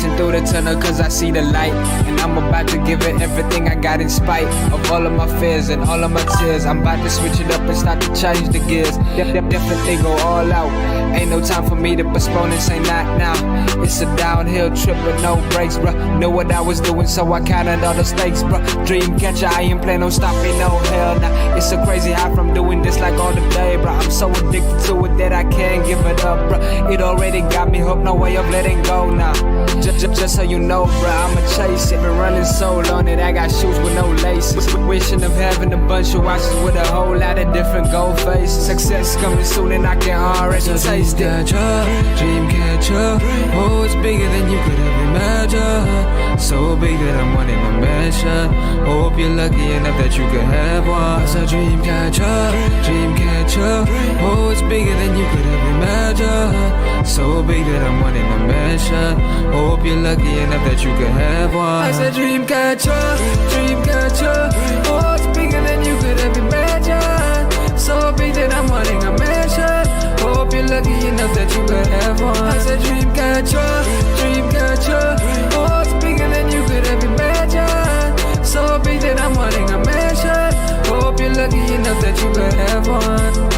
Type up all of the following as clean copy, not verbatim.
racing through the tunnel cause I see the light. And I'm about to give it everything I got in spite of all of my fears and all of my tears. I'm about to switch it up and start to change the gears. Definitely go all out. Ain't no time for me to postpone this, ain't not now. It's a downhill trip with no brakes, bruh. Know what I was doing, so I counted all the stakes, bruh. Dream catcher, I ain't plan on stopping, no hell nah. It's so crazy how from doing this like all the day, bruh. I'm so addicted to it that I can't give it up, bruh. It already got me hooked, no way of letting go now. Just so you know, bruh, I'ma chase it. Been running so long that I got shoes with no laces. Wishing of having a bunch of watches with a whole lot of different gold faces. Success coming soon and I can already taste it. Dream catcher, oh, it's bigger than you could ever imagine. So big that I'm wanting a mansion. Hope you're lucky enough that you could have one. It's a dream catcher, oh, it's bigger than you could ever imagine. So big that I'm wanting a mansion. Hope you're lucky enough that you could have one. I said dream catcher, oh, it's bigger than you could ever imagine. So big that I'm wanting a mansion. Hope you're lucky enough that you could have one. I said dream catcher, oh, it's bigger than you could ever imagine. So big that I'm wanting a mansion. Hope you're lucky enough that you could have one.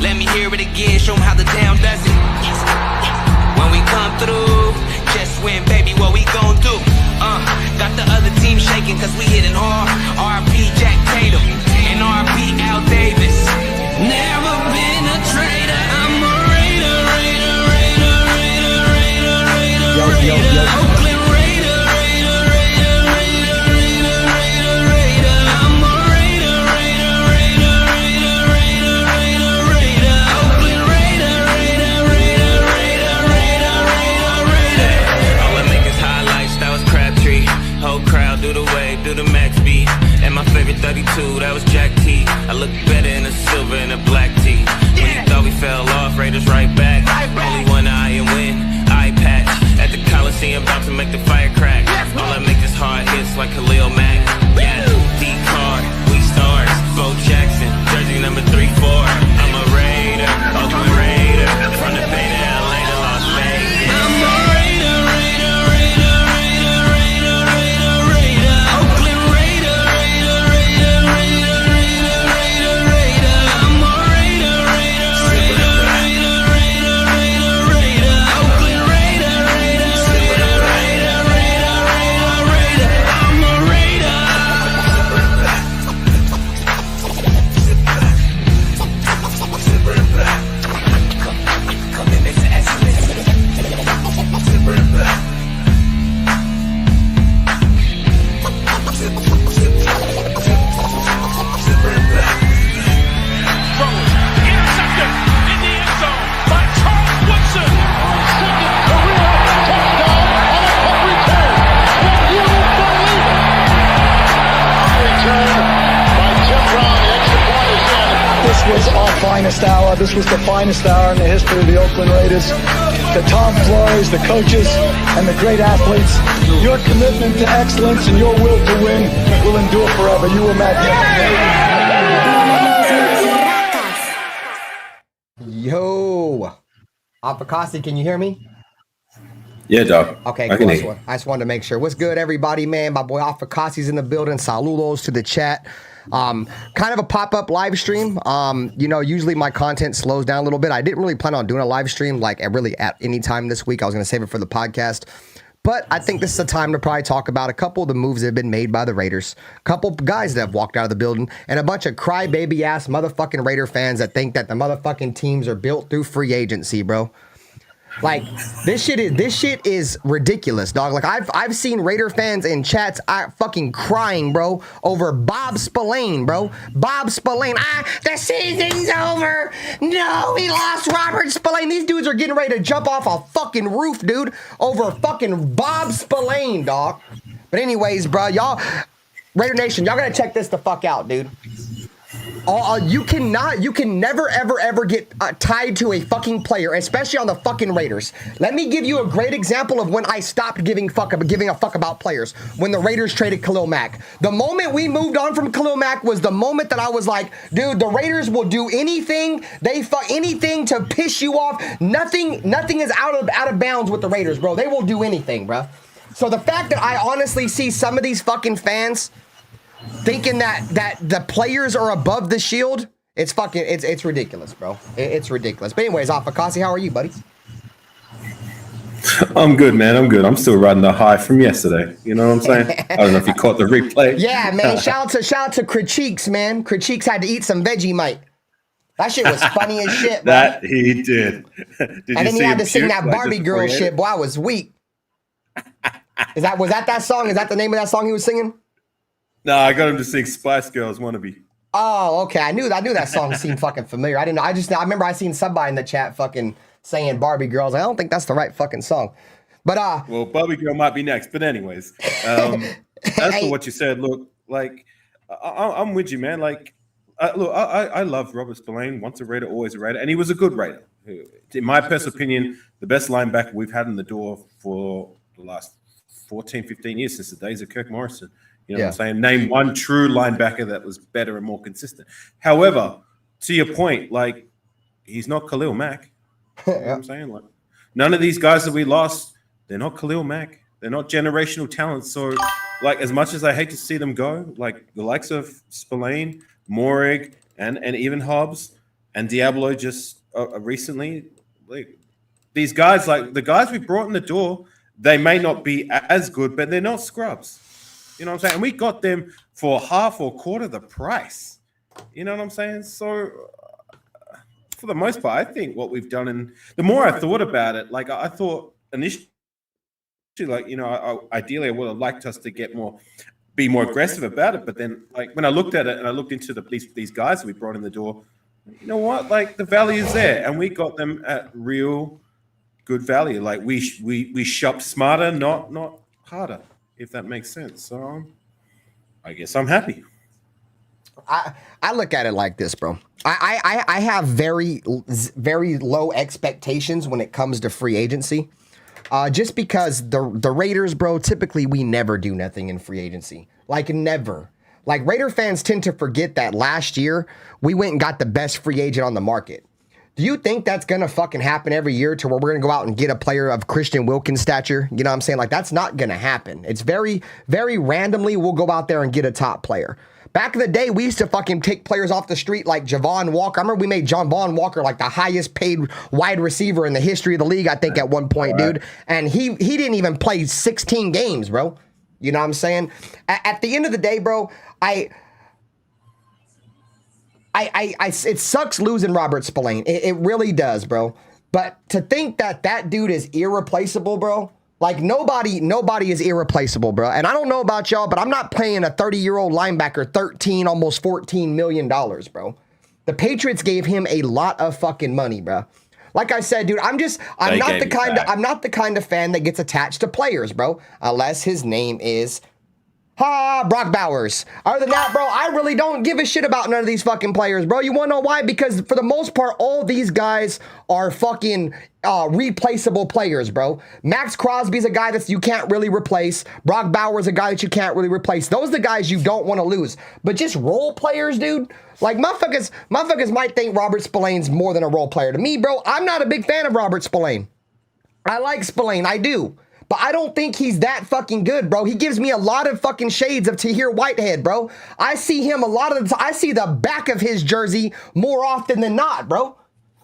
Let me hear it again, show 'em how the town does it. When we come through, just win, baby, what we gon' do? Got the other team shaking cause we hitting hard. R.P. Jack Tatum and R.P. Al Davis. Never been a traitor, I'm a Raider. Oakland Raider. I'm a Raider. Oakland Raider. All I make is highlights, that was Crabtree. Whole crowd do the wave, do the max beat. And my favorite 32, that was Jack T. I look better in a silver and a black tee. When you thought we fell off, Raiders right back. Only one eye and win, eye patch. At the Coliseum, about to make the fire crack. All I make is hard hits like Khalil Mack. Yeah, D-Card, we stars. Bo Jackson, jersey number 3-4. I'm a Raider, Oakland Raider. From the Bay to LA to Las Vegas. I'm a Raider. Oakland Raider. I'm a Raider. Oakland Raider. I'm a Raider. Intercepted in the end zone by Charles Woodson. Second career touchdown on a punt return. Will you believe it? Return by Tim Brown. The extra point is in. This was our finest hour. This was the finest hour in the history of the Oakland Raiders. The Tom Flores, the coaches, and the great athletes. Your commitment to excellence and your will to win will endure forever. You were magnificent. Yo, Afakasi, can you hear me? Yeah, dog. Okay, I cool. can I hear just wanted to make sure. What's good, everybody, man? My boy Afakasi's in the building. Saludos to the chat. Kind of a pop-up live stream. You know, usually my content slows down a little bit. I didn't really plan on doing a live stream like really at any time this week. I was going to save it for the podcast. But I think this is a time to probably talk about a couple of the moves that have been made by the Raiders. A couple guys that have walked out of the building, and a bunch of crybaby ass motherfucking Raider fans that think that the motherfucking teams are built through free agency, bro. Like, this shit is ridiculous, dog. Like, I've seen Raider fans in chats fucking crying, bro, over Bob Spillane, bro. Bob Spillane. The season's over. No, we lost Robert Spillane. These dudes are getting ready to jump off a fucking roof, dude, over fucking Bob Spillane, dog. But anyways, bro, y'all, Raider Nation, y'all gotta check this the fuck out, dude. You can never, ever get tied to a fucking player, especially on the fucking Raiders. Let me give you a great example of when I stopped giving a fuck about players. When the Raiders traded Khalil Mack. The moment we moved on from Khalil Mack was the moment that I was like, dude, the Raiders will do anything. They anything to piss you off. Nothing is out of bounds with the Raiders, bro. They will do anything, bro. So the fact that I honestly see some of these fucking fans thinking that the players are above the shield, it's ridiculous, bro. It's ridiculous. But anyways, Afakasi, how are you, buddy? I'm good, man. I'm good. I'm still riding the high from yesterday. You know what I'm saying? I don't know if you caught the replay. Yeah, man. Shout out to Critiques, man. Critiques had to eat some Vegemite. That shit was funny as shit, bro. That he did. And then he had to sing that Barbie girl shit. Boy, I was weak. Was that song? Is that the name of that song he was singing? No, I got him to sing Spice Girls Wannabe. Oh, okay. I knew that song seemed fucking familiar. I didn't know. I remember I seen somebody in the chat fucking saying Barbie Girls. I don't think that's the right fucking song. But well, Barbie Girl might be next. But anyways, as for what you said, look, like I'm with you, man. Like, look, I love Robert Spillane. Once a Raider, always a Raider, and he was a good Raider. In my personal opinion, the best linebacker we've had in the door for the last 14, 15 years since the days of Kirk Morrison. You know what I'm saying? Name one true linebacker that was better and more consistent. However, to your point, like, he's not Khalil Mack. You know what I'm saying? Like, none of these guys that we lost, they're not Khalil Mack. They're not generational talents. So, like, as much as I hate to see them go, like the likes of Spillane, Morig, and even Hobbs and Diablo just recently, like, these guys, like the guys we brought in the door, they may not be as good, but they're not scrubs. You know what I'm saying? And we got them for half or quarter the price. You know what I'm saying? So, for the most part, I think what we've done, and the more I thought about it, like I thought initially, like, you know, ideally I would have liked us to be more aggressive about it. But then, like, when I looked at it and I looked into these guys that we brought in the door, you know what? Like, the value is there, and we got them at real good value. Like, we shopped smarter, not harder, if that makes sense. So I guess I'm happy. I look at it like this, bro. I have very, very low expectations when it comes to free agency. Just because the Raiders, bro, typically we never do nothing in free agency. Like, never. Like, Raider fans tend to forget that last year we went and got the best free agent on the market. Do you think that's going to fucking happen every year to where we're going to go out and get a player of Christian Wilkins stature? You know what I'm saying? Like, that's not going to happen. It's very, very randomly we'll go out there and get a top player. Back in the day, we used to fucking take players off the street like Javon Walker. I remember we made Javon Walker like the highest paid wide receiver in the history of the league, I think, at one point, dude. And he didn't even play 16 games, bro. You know what I'm saying? At the end of the day, bro, it sucks losing Robert Spillane. It really does, bro. But to think that dude is irreplaceable, bro. Like, nobody is irreplaceable, bro. And I don't know about y'all, but I'm not paying a 30-year-old linebacker almost $14 million, bro. The Patriots gave him a lot of fucking money, bro. Like I said, dude, I'm not the kind of fan that gets attached to players, bro. Unless his name is Brock Bowers. Other than that, bro, I really don't give a shit about none of these fucking players, bro. You want to know why? Because for the most part, all these guys are fucking replaceable players, bro. Max Crosby's a guy that you can't really replace. Brock Bowers a guy that you can't really replace. Those are the guys you don't want to lose. But just role players, dude. Like, motherfuckers might think Robert Spillane's more than a role player. To me, bro, I'm not a big fan of Robert Spillane. I like Spillane, I do. but I don't think he's that fucking good, bro. He gives me a lot of fucking shades of Tahir Whitehead, bro. I see him a lot of the time. I see the back of his jersey more often than not, bro.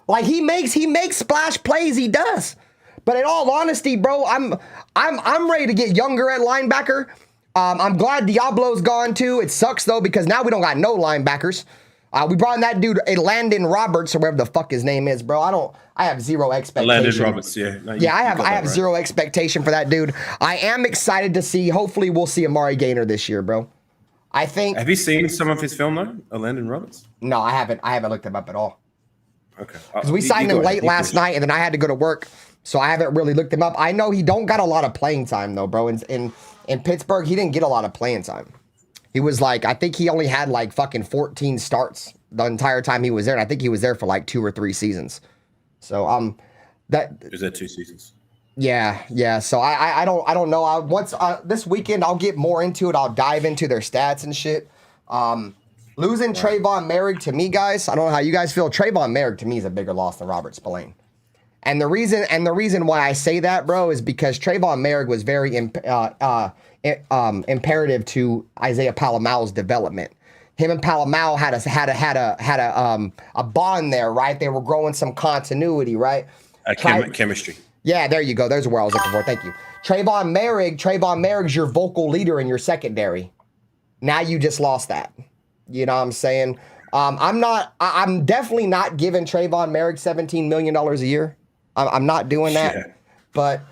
Like he makes splash plays, he does. But in all honesty, bro, I'm ready to get younger at linebacker. I'm glad Diablo's gone too. It sucks though because now we don't got no linebackers. We brought in that dude, Landon Roberts, or whatever the fuck his name is, bro. I have zero expectation. Landon Roberts, yeah. No, I have zero expectation for that dude. I am excited to see. Hopefully, we'll see Amari Gaynor this year, bro. I think. Have you seen some of his film though, Landon Roberts? No, I haven't. I haven't looked him up at all. Okay. Because we signed him late last night, and then I had to go to work, so I haven't really looked him up. I know he don't got a lot of playing time though, bro. In Pittsburgh, he didn't get a lot of playing time. He was like, I think he only had like fucking 14 starts the entire time he was there. And I think he was there for like 2 or 3 seasons. So that is that 2 seasons. Yeah. So I don't know. Once this weekend I'll get more into it. I'll dive into their stats and shit. Losing Trayvon Merrick to me, guys. I don't know how you guys feel. Trayvon Merrick to me is a bigger loss than Robert Spillane. And the reason why I say that, bro, is because Trayvon Merrick was very imperative to Isaiah Palomalu's development. Him and Palomalu had a bond there, right? They were growing some continuity, right? Chemistry. Yeah, there you go. There's where I was looking for. Thank you. Trayvon Merrick's your vocal leader in your secondary. Now you just lost that. You know what I'm saying? I'm definitely not giving Trayvon Merrick $17 million a year. I'm not doing that. Yeah. But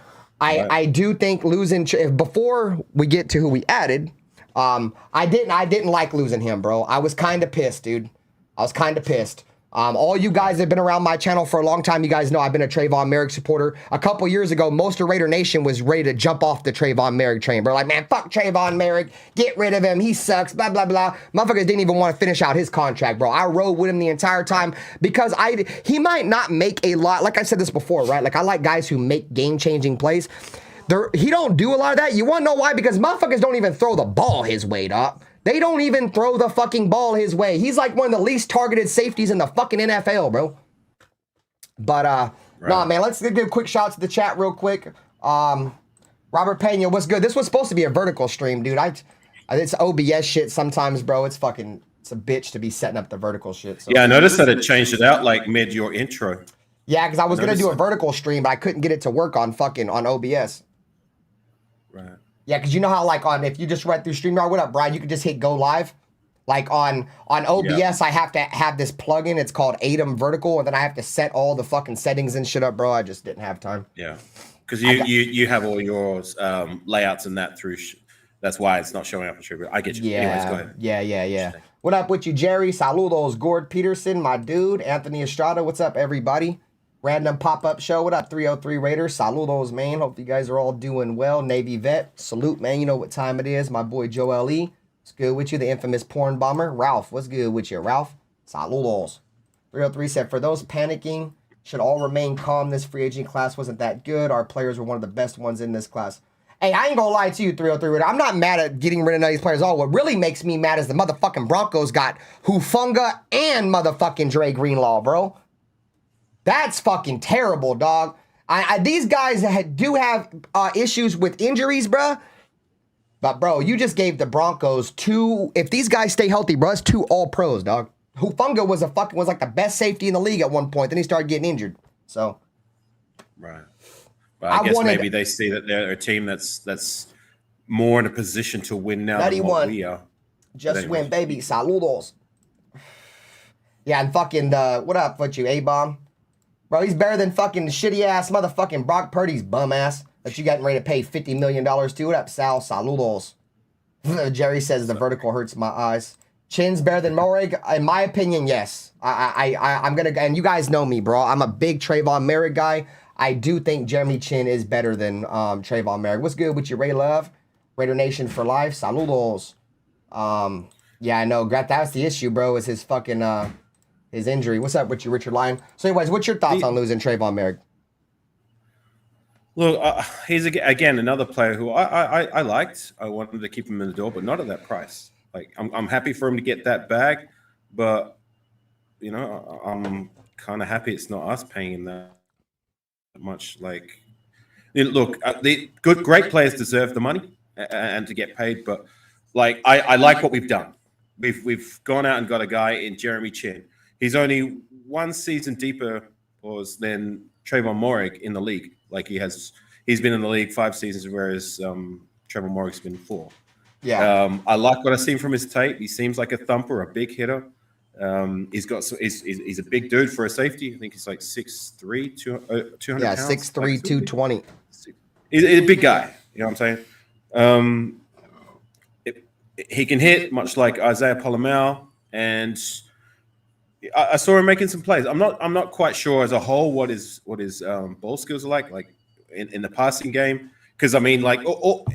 I do think losing before we get to who we added, I didn't like losing him, bro. I was kind of pissed, dude. I was kind of pissed. All you guys have been around my channel for a long time. You guys know I've been a Trayvon Merrick supporter. A couple years ago, most of RaiderNation was ready to jump off the Trayvon Merrick train, bro. Like, man, fuck Trayvon Merrick. Get rid of him. He sucks, blah, blah, blah. Motherfuckers didn't even want to finish out his contract, bro. I rode with him the entire time because he might not make a lot. Like I said this before, right? Like, I like guys who make game-changing plays. He don't do a lot of that. You want to know why? Because motherfuckers don't even throw the ball his way, dog. They don't even throw the fucking ball his way. He's like one of the least targeted safeties in the fucking NFL, bro. But, nah, man, let's give a quick shout to the chat real quick. Robert Pena, what's good? This was supposed to be a vertical stream, dude. It's OBS shit sometimes, bro. It's a bitch to be setting up the vertical shit. So. Yeah, I noticed that it changed it out like mid your intro. Yeah, because I was going to do a vertical stream, but I couldn't get it to work on OBS. Right. Yeah, because you know how if you just went through StreamYard, what up, Brian? You could just hit go live. Like on OBS, I have to have this plugin. It's called Atom Vertical, and then I have to set all the fucking settings and shit up, bro. I just didn't have time. Yeah, because you have all your layouts and that through. That's why it's not showing up on StreamYard. I get you. Yeah. Anyways, go ahead. Yeah. What up with you, Jerry? Saludos, Gord Peterson, my dude. Anthony Estrada, what's up, everybody? Random pop-up show. What up, 303 Raiders? Saludos, man. Hope you guys are all doing well. Navy vet. Salute, man. You know what time it is. My boy Joel E. What's good with you? The infamous porn bomber. Ralph, what's good with you, Ralph? Saludos. 303 said, for those panicking, should all remain calm. This free agent class wasn't that good. Our players were one of the best ones in this class. Hey, I ain't gonna lie to you, 303 Raider. I'm not mad at getting rid of these players at all. What really makes me mad is the motherfucking Broncos got Hufanga and motherfucking Dre Greenlaw, bro. That's fucking terrible, dog. These guys do have issues with injuries, bro. But, bro, you just gave the Broncos 2. If these guys stay healthy, bro, it's 2 all-pros, dog. Hufanga was like the best safety in the league at one point. Then he started getting injured. So, right. Well, I guess maybe they see that they're a team that's more in a position to win now than what we are. Just win, baby. Saludos. Yeah, and fucking what up with you, A-Bomb? Bro, he's better than fucking shitty-ass motherfucking Brock Purdy's bum-ass that you getting ready to pay $50 million to. What up, Sal? Saludos. Jerry says the vertical hurts my eyes. Chin's better than Morig? In my opinion, yes. I'm going to... And you guys know me, bro. I'm a big Trayvon Merrick guy. I do think Jeremy Chin is better than Trayvon Merrick. What's good with you, Ray Love? RaiderNation for life. Saludos. Yeah, I know. That's the issue, bro, is his fucking... his injury. What's up with you, Richard Lyon? So anyways, what's your thoughts on losing Trayvon Merrick? Look, he's again another player who I liked. I wanted to keep him in the door, but not at that price. Like I'm happy for him to get that bag, but you know I'm kind of happy it's not us paying him that much. Like Look, the great players deserve the money and to get paid, but like I like what we've done. We've gone out and got a guy in Jeremy Chin. He's only one season deeper than Trayvon Morig in the league. Like he's been in the league 5 seasons, whereas Trayvon Morig's been 4. Yeah. I like what I've seen from his tape. He seems like a thumper, a big hitter. He's a big dude for a safety. I think he's like 6'3", 200 Yeah, pounds. 6'3", 220. He's a big guy. You know what I'm saying? He can hit much like Isaiah Polamau, and I saw him making some plays. I'm not quite sure as a whole what his ball skills are like in the passing game, because I mean, like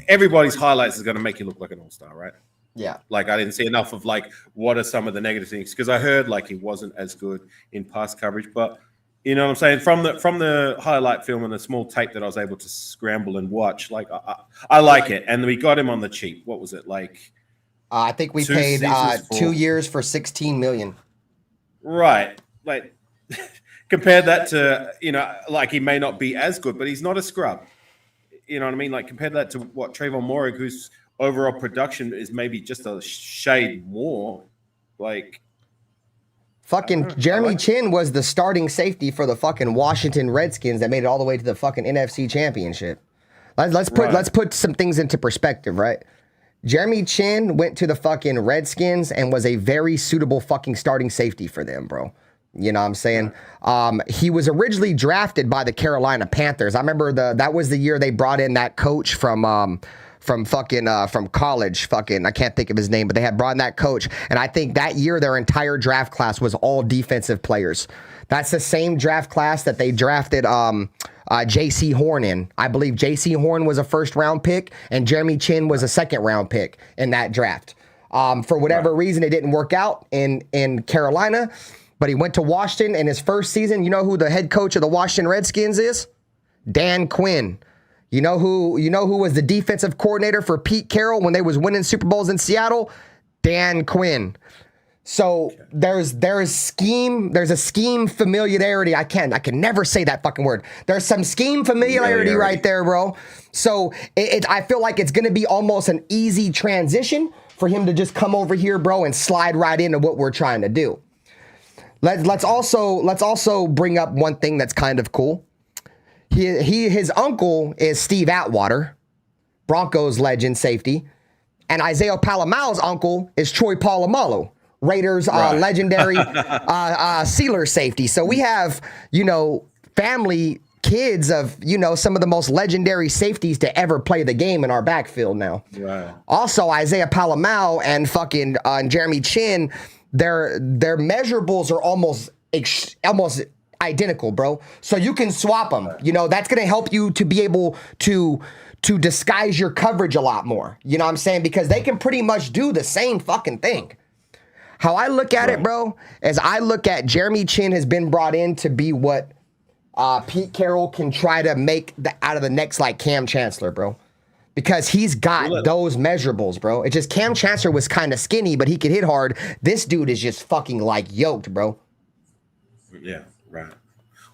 everybody's highlights is going to make you look like an all-star, right? Yeah. Like I didn't see enough of like what are some of the negative things, because I heard like he wasn't as good in pass coverage, but you know what I'm saying, from the highlight film and the small tape that I was able to scramble and watch, like I like it, and we got him on the cheap. What was it like? I think we paid 2 years for $16 million. Right. Like compare that to, like he may not be as good, but he's not a scrub. You know what I mean? Like compare that to what Trayvon Morig, whose overall production is maybe just a shade more. Like fucking Jeremy Chin was the starting safety for the fucking Washington Redskins that made it all the way to the fucking NFC Championship. Let's put some things into perspective, right? Jeremy Chin went to the fucking Redskins and was a very suitable fucking starting safety for them, bro. You know what I'm saying? He was originally drafted by the Carolina Panthers. I remember that was the year they brought in that coach from college. I can't think of his name, but they had brought in that coach. And I think that year their entire draft class was all defensive players. That's the same draft class that they drafted J.C. Horn in. I believe J.C. Horn was a first-round pick, and Jeremy Chin was a second-round pick in that draft. For whatever reason, it didn't work out in Carolina, but he went to Washington. In his first season, you know who the head coach of the Washington Redskins is? Dan Quinn. You know who was the defensive coordinator for Pete Carroll when they was winning Super Bowls in Seattle? Dan Quinn. So there's a scheme familiarity. I can never say that fucking word. There's some scheme familiarity right there, bro. So I feel like it's gonna be almost an easy transition for him to just come over here, bro, and slide right into what we're trying to do. Let's also bring up one thing that's kind of cool. His uncle is Steve Atwater, Broncos legend safety, and Isaiah Palomalo's uncle is Troy Polamalu, Raiders legendary sealer safety. So we have, family kids of, some of the most legendary safeties to ever play the game in our backfield now. Right. Also, Isaiah Palomalo and fucking Jeremy Chin, their measurables are almost identical, bro. So you can swap them. That's going to help you to be able to disguise your coverage a lot more. You know what I'm saying? Because they can pretty much do the same fucking thing. How I look at it, bro, is I look at Jeremy Chin has been brought in to be what Pete Carroll can try to make out of the next, like, Cam Chancellor, bro. Because he's got those measurables, bro. It's just Cam Chancellor was kind of skinny, but he could hit hard. This dude is just fucking, like, yoked, bro. Yeah, right.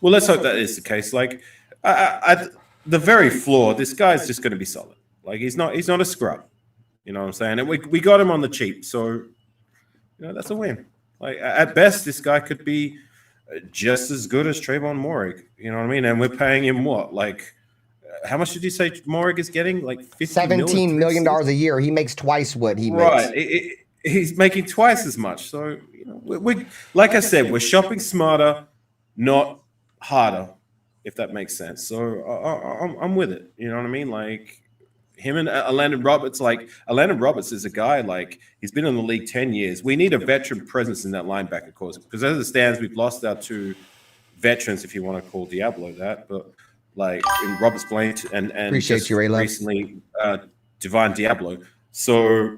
Well, let's hope that is the case. Like, the very floor, this guy's just going to be solid. Like, he's not a scrub. You know what I'm saying? And we got him on the cheap, so that's a win. Like, at best, this guy could be just as good as Trayvon Morig. You know what I mean? And we're paying him what? Like, how much did you say Morig is getting? Like $17 million a year. He makes twice what he makes. Right. He's making twice as much. So, we like I said, we're shopping smarter, not harder, if that makes sense. So I'm with it. You know what I mean? Like, him and Landon Roberts, Landon Roberts is a guy, like, he's been in the league 10 years. We need a veteran presence in that linebacker course, because as it stands, we've lost our 2 veterans, if you want to call Diablo that, but like in Roberts Blaine and appreciate you, Ray Love. Recently Divine Diablo. So,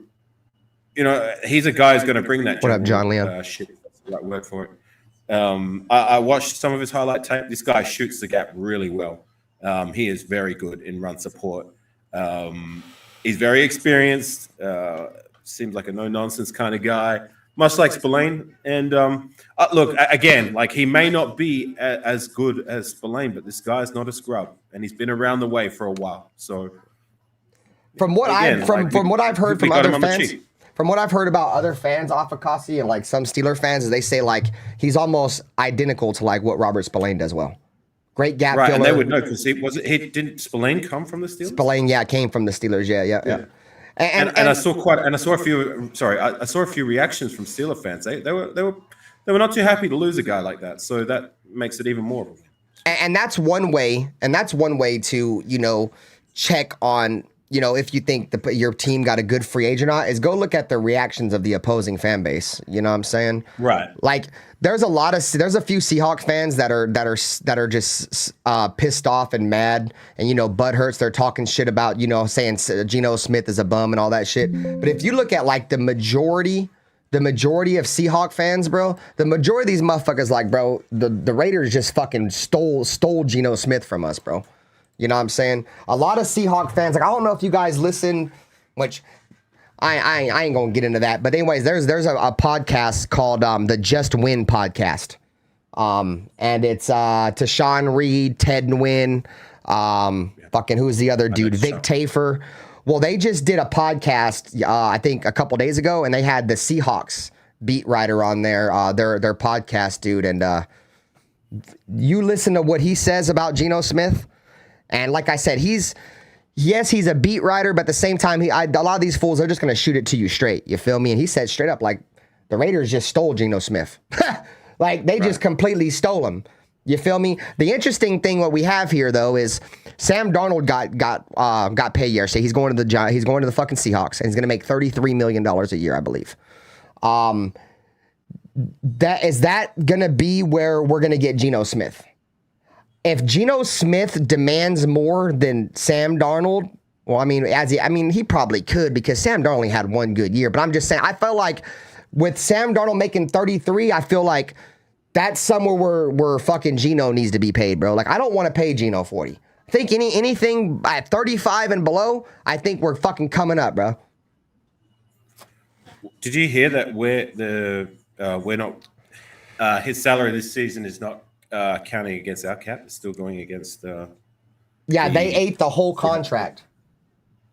he's a guy who's going to bring that. What up, John Leon? Shit, if that's the right word for it. I watched some of his highlight tape. This guy shoots the gap really well. He is very good in run support. He's very experienced. Seems like a no-nonsense kind of guy. much like Spillane. And look, again, like he may not be as good as Spillane, but this guy's not a scrub, and he's been around the way for a while. So, from what I've heard from other fans, from what I've heard about other fans off of Kasi and like some Steeler fans, is they say like he's almost identical to like what Robert Spillane does well. Great gap filler. And they would know because didn't Spillane come from the Steelers? Spillane, came from the Steelers. Yeah. And I saw a few. Sorry, I saw a few reactions from Steeler fans. They were not too happy to lose a guy like that. So that makes it even more of a win. And that's one way. And that's one way to check on if you think your team got a good free agent or not, is go look at the reactions of the opposing fan base. You know what I'm saying? Right. Like there's a few Seahawks fans that are just pissed off and mad and butt hurts. They're talking shit about saying Geno Smith is a bum and all that shit. But if you look at like the majority of Seahawk fans, bro, the majority of these motherfuckers like, bro, the Raiders just fucking stole Geno Smith from us, bro. You know what I'm saying? A lot of Seahawk fans, like I don't know if you guys listen, which I ain't gonna get into that. But anyways, there's a podcast called the Just Win podcast. And it's Tashawn Reed, Ted Nguyen, fucking who's the other dude? Vic Tafer. Well, they just did a podcast, I think a couple days ago, and they had the Seahawks beat writer on their podcast, dude. And you listen to what he says about Geno Smith. And like I said, he's a beat writer, but at the same time, a lot of these fools are just going to shoot it to you straight. You feel me? And he said straight up, like, the Raiders just stole Geno Smith. Like, they just completely stole him. You feel me? The interesting thing what we have here, though, is Sam Darnold got paid yesterday. He's going to the fucking Seahawks, and he's going to make $33 million a year, I believe. Is that going to be where we're going to get Geno Smith? If Geno Smith demands more than Sam Darnold, well, I mean, he probably could because Sam Darnold only had one good year. But I'm just saying, I felt like with Sam Darnold making 33, I feel like that's somewhere where fucking Geno needs to be paid, bro. Like, I don't want to pay Geno 40. I think anything at 35 and below, I think we're fucking coming up, bro. Did you hear that his salary this season is not counting against our cap? It's still going against they ate the whole contract.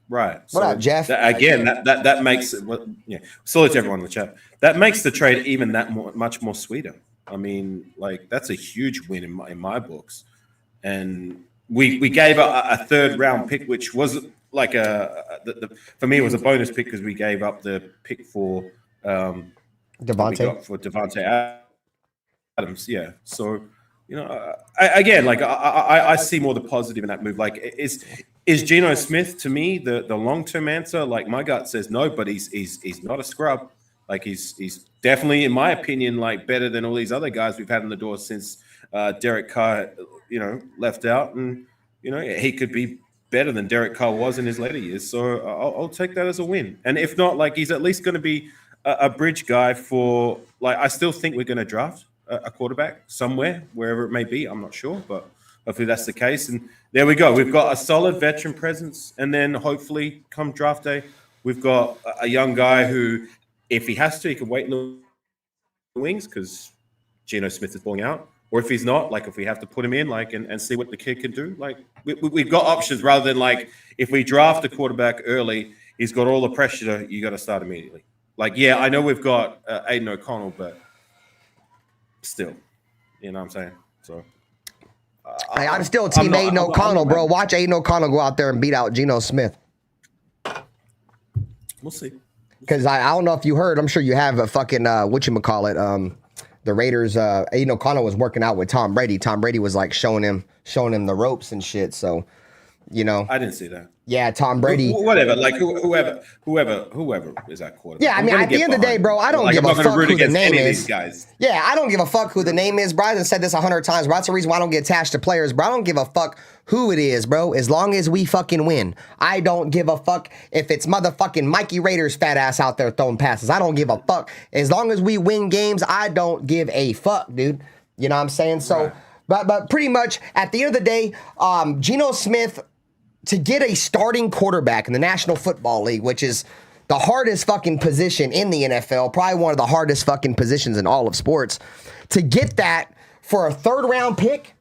Right. What up, Jeff? That makes it. Well, yeah. Salute to everyone in the chat. That makes the trade even much more sweeter. I mean, like that's a huge win in my books. And we gave a third round pick, which was like for me it was a bonus pick because we gave up the pick for Devontae Adams. Yeah. So. I see more the positive in that move. Like, is Geno Smith to me the long term answer? Like, my gut says no, but he's not a scrub. Like, he's definitely, in my opinion, like better than all these other guys we've had in the door since Derek Carr, left out, and he could be better than Derek Carr was in his later years. So I'll take that as a win. And if not, like, he's at least going to be a bridge guy for. Like, I still think we're going to draft a quarterback somewhere, wherever it may be. I'm not sure, but hopefully that's the case. And there we go. We've got a solid veteran presence. And then hopefully come draft day, we've got a young guy who, if he has to, he can wait in the wings because Geno Smith is balling out. Or if he's not, like if we have to put him in, like and see what the kid can do. Like we've got options rather than like if we draft a quarterback early, he's got all the pressure. You got to start immediately. Like, yeah, I know we've got Aiden O'Connell, but still, you know what I'm saying? So I'm still team Aiden O'Connell, bro. Watch Aiden O'Connell go out there and beat out Geno Smith. We'll see. Because I don't know if you heard, I'm sure you have a fucking whatchamacallit, the Raiders, Aiden O'Connell was working out with Tom Brady. Tom Brady was like showing him the ropes and shit. So, I didn't see that. Yeah, Tom Brady. Whatever, like whoever is that quarterback. Yeah, I mean, at the end of the day, bro, I don't give a fuck who the name is. Guys. Yeah, I don't give a fuck who the name is, bro. I've said this 100 times, bro. That's the reason why I don't get attached to players, bro. I don't give a fuck who it is, bro, as long as we fucking win. I don't give a fuck if it's motherfucking Mikey Raiders fat ass out there throwing passes. I don't give a fuck. As long as we win games, I don't give a fuck, dude. You know what I'm saying? So, right. but pretty much at the end of the day, Geno Smith, to get a starting quarterback in the National Football League, which is the hardest fucking position in the NFL, probably one of the hardest fucking positions in all of sports, to get that for a 3rd round pick.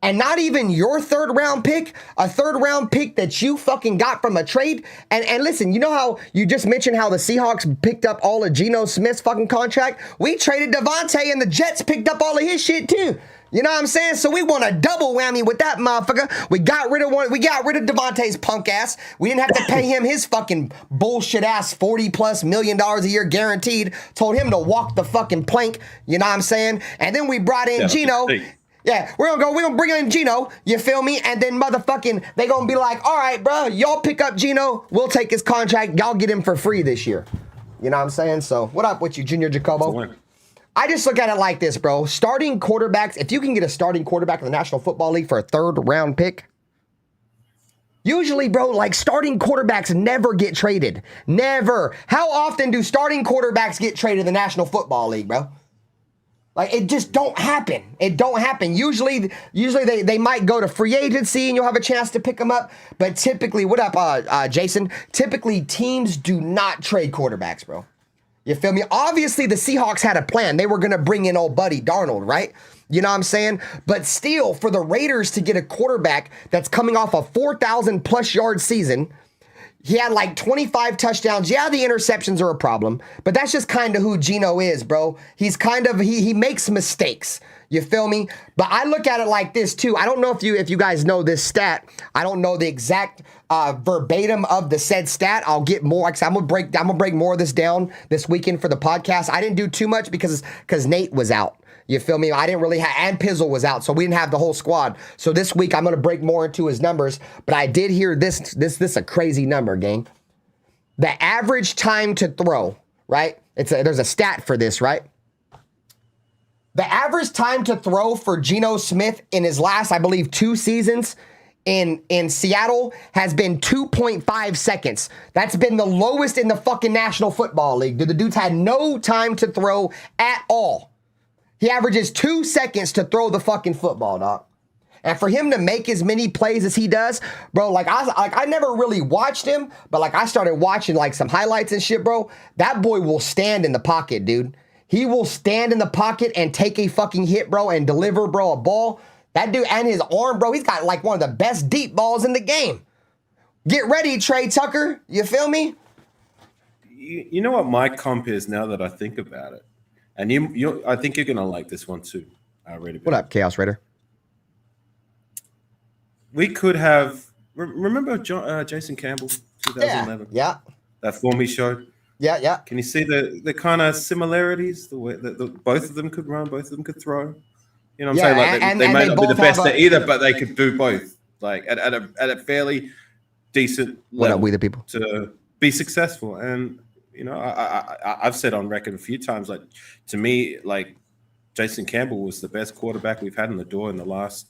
And not even your 3rd round pick, a 3rd round pick that you fucking got from a trade. And listen, you know how you just mentioned how the Seahawks picked up all of Geno Smith's fucking contract? We traded Devontae and the Jets picked up all of his shit too. You know what I'm saying? So we want a double whammy with that motherfucker. We got rid of Devontae's punk ass. We didn't have to pay him his fucking bullshit ass $40+ million a year guaranteed. Told him to walk the fucking plank. You know what I'm saying? And then we brought in Geno. Yeah, we're gonna bring in Geno, you feel me? And then motherfucking, they gonna be like, all right, bro, y'all pick up Geno, we'll take his contract, y'all get him for free this year. You know what I'm saying? So, what up with you, Junior Jacobo? I just look at it like this, bro. Starting quarterbacks, if you can get a starting quarterback in the National Football League for a 3rd round pick, usually, bro, like starting quarterbacks never get traded. Never. How often do starting quarterbacks get traded in the National Football League, bro? Like, it just don't happen. It don't happen. Usually they might go to free agency and you'll have a chance to pick them up. But typically, what up, Jason? Typically, teams do not trade quarterbacks, bro. You feel me? Obviously, the Seahawks had a plan. They were going to bring in old buddy Darnold, right? You know what I'm saying? But still, for the Raiders to get a quarterback that's coming off a 4,000+ yard season, he had like 25 touchdowns. Yeah, the interceptions are a problem, but that's just kind of who Geno is, bro. He's kind of, he makes mistakes. You feel me? But I look at it like this too. I don't know if you guys know this stat. I don't know the exact verbatim of the said stat. I'll get more. I'm gonna break more of this down this weekend for the podcast. I didn't do too much because Nate was out. You feel me? I didn't really have, and Pizzle was out, so we didn't have the whole squad. So this week I'm gonna break more into his numbers. But I did hear this a crazy number, gang. The average time to throw, right? There's a stat for this, right? The average time to throw for Geno Smith in his last, I believe, 2 seasons in Seattle has been 2.5 seconds. That's been the lowest in the fucking National Football League. The dude's had no time to throw at all. He averages 2 seconds to throw the fucking football, dog. And for him to make as many plays as he does, bro, I never really watched him, but like I started watching like some highlights and shit, bro. That boy will stand in the pocket, dude. He will stand in the pocket and take a fucking hit, bro, and deliver, bro, a ball. That dude, and his arm, bro, he's got like one of the best deep balls in the game. Get ready, Trey Tucker. You feel me? You know what my comp is now that I think about it? And I think you're going to like this one too. What up, Chaos Raider? We could have, remember Jason Campbell, 2011? Yeah. That form he showed? Yeah. Can you see the kind of similarities? The way that both of them could run, both of them could throw. You know what I'm saying? Like they may not be the best at either, but they could do both. Like at a fairly decent level. What up, we the people? To be successful. And you know, I've said on record a few times, like to me, like Jason Campbell was the best quarterback we've had in the door in the last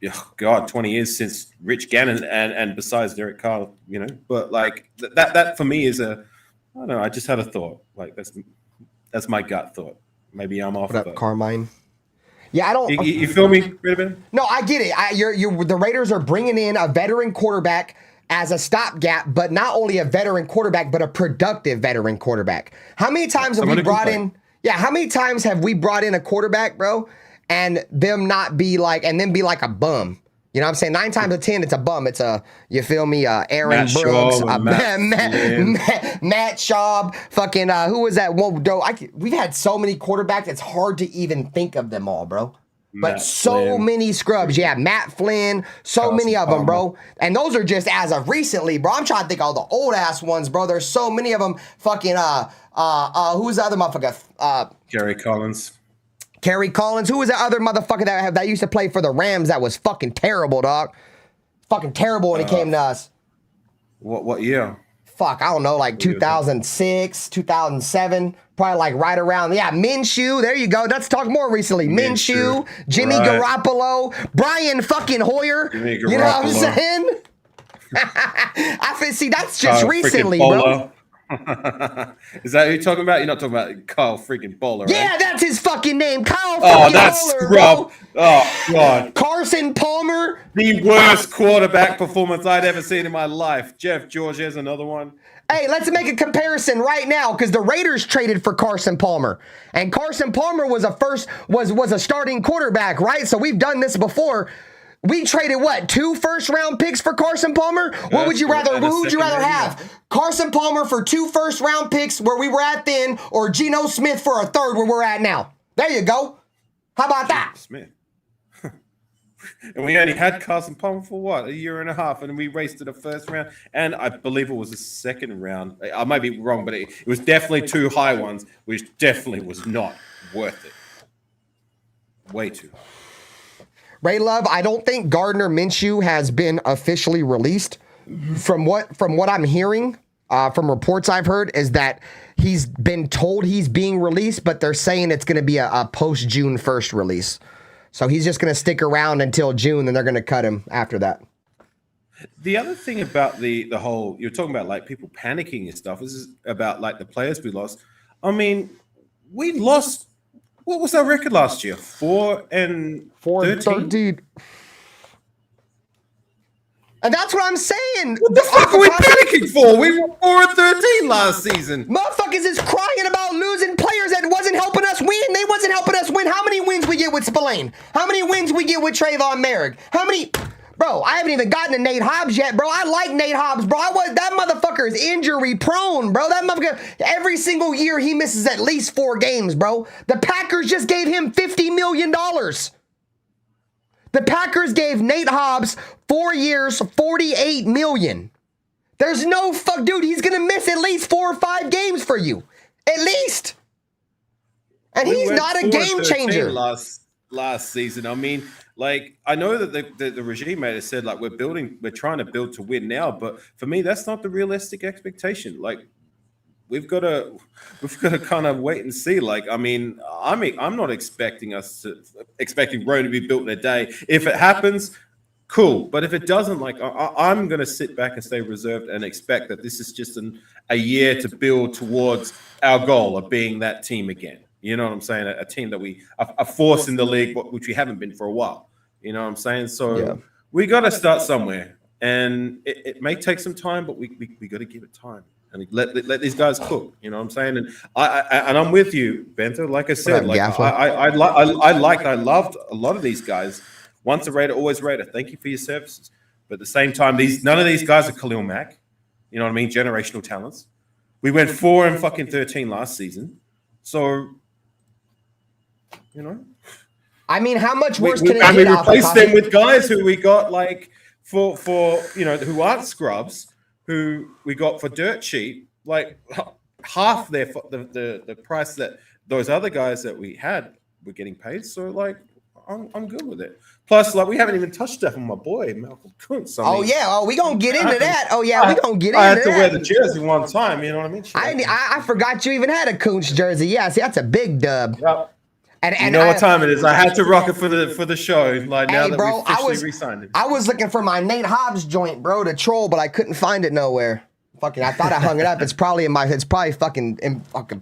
20 years since Rich Gannon and besides Derek Carr, you know. But like that for me is I don't know. I just had a thought. Like that's my gut thought. Maybe I'm off. What up, Carmine? Yeah, I don't. You feel me, RaiderBen? No, I get it. The Raiders are bringing in a veteran quarterback as a stopgap, but not only a veteran quarterback, but a productive veteran quarterback. How many times have we brought in? Yeah, how many times have we brought in a quarterback, bro, and them not be like, and then be like a bum? You know what I'm saying? 9 times out of 10, it's a bum. It's you feel me? Aaron Brooks, Matt Schaub, fucking, who was that one? We've had so many quarterbacks, it's hard to even think of them all, bro. But many scrubs. Yeah, Matt Flynn, many of them, bro. And those are just as of recently, bro. I'm trying to think of all the old ass ones, bro. There's so many of them. Fucking, who's the other motherfucker? Kerry Collins. Who was that other motherfucker that used to play for the Rams that was fucking terrible, dog? Fucking terrible when it came to us. What year? Fuck, I don't know, like 2006, 2007, probably like right around. Yeah, Minshew. There you go. Let's talk more recently. Minshew, Jimmy Garoppolo, Brian fucking Hoyer. You know what I'm saying? I see. That's just recently, bro. Is that who you're talking about? You're not talking about Kyle freaking Bowler, right? Yeah, that's his fucking name. Kyle Oh, fucking that's Bowler, scrub. bro. Oh, God. Carson Palmer. The worst quarterback performance I'd ever seen in my life. Jeff George is another one. Hey, let's make a comparison right now because the Raiders traded for Carson Palmer, and Carson Palmer was a starting quarterback, right? So we've done this before. We traded what, 2 first-round picks for Carson Palmer? What would you rather? Who would you rather have? Carson Palmer for 2 first-round picks where we were at then, or Geno Smith for a 3rd where we're at now? There you go. How about that? Smith. And we only had Carson Palmer for what, a year and a half, and we raced to the 1st round, and I believe it was the 2nd round. I might be wrong, but it was definitely 2 high ones, which definitely was not worth it. Way too high. Ray Love, I don't think Gardner Minshew has been officially released. From what I'm hearing, from reports I've heard, is that he's been told he's being released, but they're saying it's going to be a post-June 1st release. So he's just going to stick around until June, and they're going to cut him after that. The other thing about the whole, you're talking about like people panicking and stuff, this is about like the players we lost. I mean, we lost. What was our record last year? 4-13. And that's what I'm saying. What the fuck are we panicking for? We were 4-13 last season. Motherfuckers is crying about losing players that wasn't helping us win. They wasn't helping us win. How many wins we get with Spillane? How many wins we get with Trayvon Merrick? How many? Bro, I haven't even gotten to Nate Hobbs yet, bro. I like Nate Hobbs, bro. That motherfucker is injury prone, bro. That motherfucker, every single year he misses at least 4 games, bro. The Packers just gave him $50 million. The Packers gave Nate Hobbs 4 years, $48 million. There's no fuck, dude. He's gonna miss at least 4 or 5 games for you, at least. And he's not a game changer. Last season, I mean, like I know that the regime made it said like we're trying to build to win now, but for me that's not the realistic expectation. Like we've got to kind of wait and see. Like I'm not expecting Rome to be built in a day. If it happens, cool. But if it doesn't, like I'm going to sit back and stay reserved and expect that this is just a year to build towards our goal of being that team again. You know what I'm saying? A team that we are forced in the league, which we haven't been for a while. You know what I'm saying? So we got to start somewhere, and it may take some time, but we got to give it time and let these guys cook. You know what I'm saying? And I'm with you, Bento. Like I said, like I loved a lot of these guys. Once a Raider, always a Raider. Thank you for your services. But at the same time, none of these guys are Khalil Mack. You know what I mean? Generational talents. We went 4-13 last season. So, you know, I mean, how much worse can it get? We replaced them with guys who we got like for you know who aren't scrubs, who we got for dirt cheap, like half the price that those other guys that we had were getting paid. So like, I'm good with it. Plus, like we haven't even touched that on my boy Malcolm Kuntz. We gonna get into that. We gonna get into that. I had to wear the jersey one time. You know what I mean? I forgot you even had a Kuntz jersey. Yeah, see, that's a big dub. Yep. And you know what time it is. I had to rock it for the show. Like now that we officially re-signed him. I was looking for my Nate Hobbs joint, bro, to troll, but I couldn't find it nowhere. Fucking, I thought I hung it up. It's probably fucking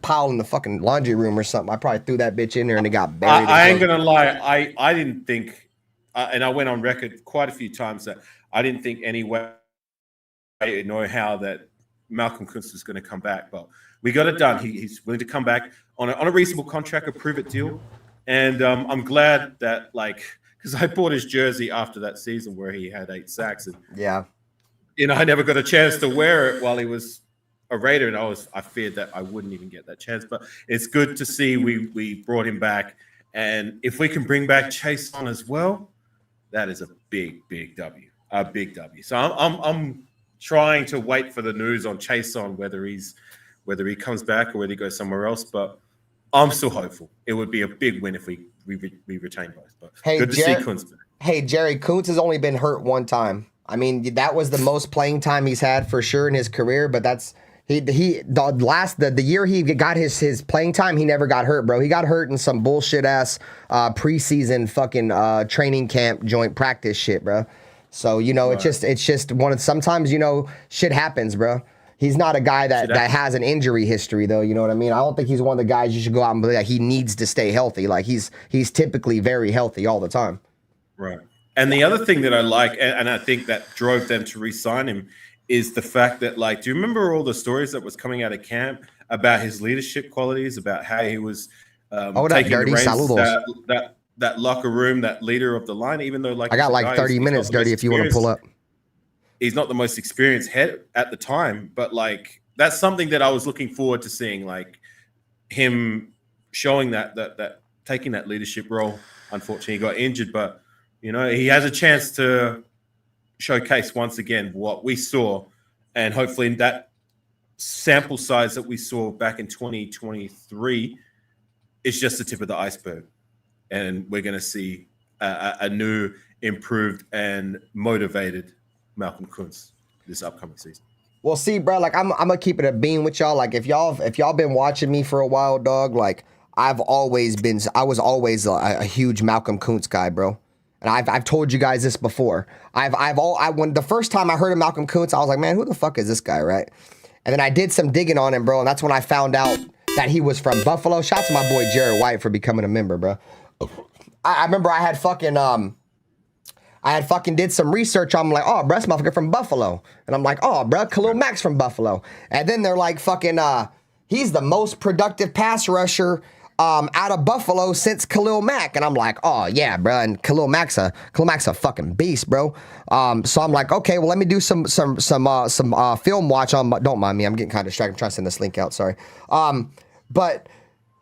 pile in the fucking laundry room or something. I probably threw that bitch in there and it got buried. I ain't gonna lie. I didn't think, and I went on record quite a few times that I didn't think any way nor how that Malcolm Kuntz was going to come back, but we got it done. He's willing to come back on a reasonable contract, a prove-it deal, and I'm glad that because I bought his jersey after that season where he had 8 sacks, and I never got a chance to wear it while he was a Raider, and I feared that I wouldn't even get that chance. But it's good to see we brought him back, and if we can bring back Chase on as well, that is a big W, a big W. So I'm trying to wait for the news on Chase on whether he comes back or whether he goes somewhere else, but I'm still hopeful. It would be a big win if we retain both. But good to see Kuntz back. Hey, Jerry, Kuntz has only been hurt one time. I mean, that was the most playing time he's had for sure in his career, but that's the year he got his playing time, he never got hurt, bro. He got hurt in some bullshit ass preseason fucking training camp joint practice shit, bro. So, it's just sometimes, shit happens, bro. He's not a guy that has an injury history, though. You know what I mean? I don't think he's one of the guys you should go out and be like, he needs to stay healthy. Like, he's typically very healthy all the time. Right. And the other thing that I like, and I think that drove them to re-sign him, is the fact that, like, do you remember all the stories that was coming out of camp about his leadership qualities, about how he was taking Dirty. the reins, that locker room, that leader of the line, even though, like, I got like 30 minutes, Dirty, if you want to pull up. He's not the most experienced head at the time, but, like, that's something that I was looking forward to seeing, like, him showing that taking that leadership role. Unfortunately, he got injured, but, you know, he has a chance to showcase once again what we saw, and hopefully in that sample size that we saw back in 2023 is just the tip of the iceberg, and we're going to see a new, improved, and motivated Malcolm Kuntz this upcoming season. Well, see, bro, like I'm gonna keep it a bean with y'all. Like if y'all been watching me for a while, dog, like I was always a huge Malcolm Kuntz guy, bro. And I've told you guys this before. When the first time I heard of Malcolm Kuntz, I was like, man, who the fuck is this guy, right? And then I did some digging on him, bro, and that's when I found out that he was from Buffalo. Shout out to my boy Jared White for becoming a member, bro. I remember I had fucking did some research on him, like, oh, bro, this motherfucker from Buffalo. And I'm like, oh, bro, Khalil Mack's from Buffalo. And then they're like, fucking, he's the most productive pass rusher out of Buffalo since Khalil Mack. And I'm like, oh, yeah, bro. And Khalil Mack's a fucking beast, bro. So I'm like, okay, well, let me do some film watch on. Don't mind me. I'm getting kind of distracted. I'm trying to send this link out. Sorry. But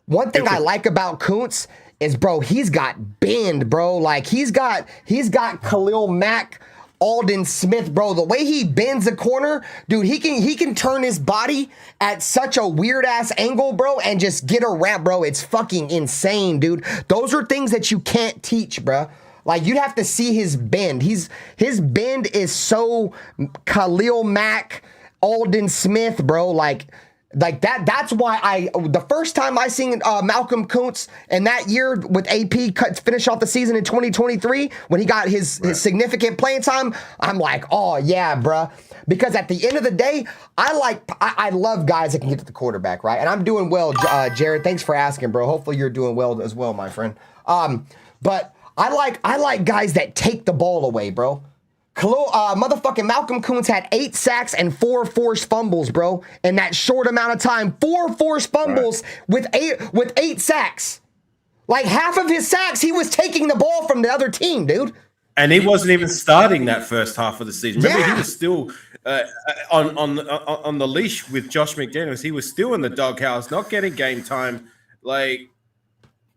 one thing I like about Kuntz is, bro, he's got bend, bro. Like he's got Khalil Mack, Aldon Smith, bro. The way he bends a corner, dude, he can turn his body at such a weird ass angle, bro, and just get around, bro. It's fucking insane, dude. Those are things that you can't teach, bro. Like you'd have to see his bend. His bend is so Khalil Mack, Aldon Smith, bro. Like that. That's why the first time I seen Malcolm Kuntz in that year with AP finish off the season in 2023 when he got his significant playing time, I'm like, oh yeah, bruh. Because at the end of the day, I love guys that can get to the quarterback, right? And I'm doing well, Jared. Thanks for asking, bro. Hopefully you're doing well as well, my friend. But I like guys that take the ball away, bro. Motherfucking Malcolm Kuntz had 8 sacks and 4 forced fumbles, bro, in that short amount of time. 4 forced fumbles with 8 sacks. Like half of his sacks, he was taking the ball from the other team, dude. And he wasn't even starting that first half of the season. Remember, he was still on the leash with Josh McDaniels. He was still in the doghouse, not getting game time. Like,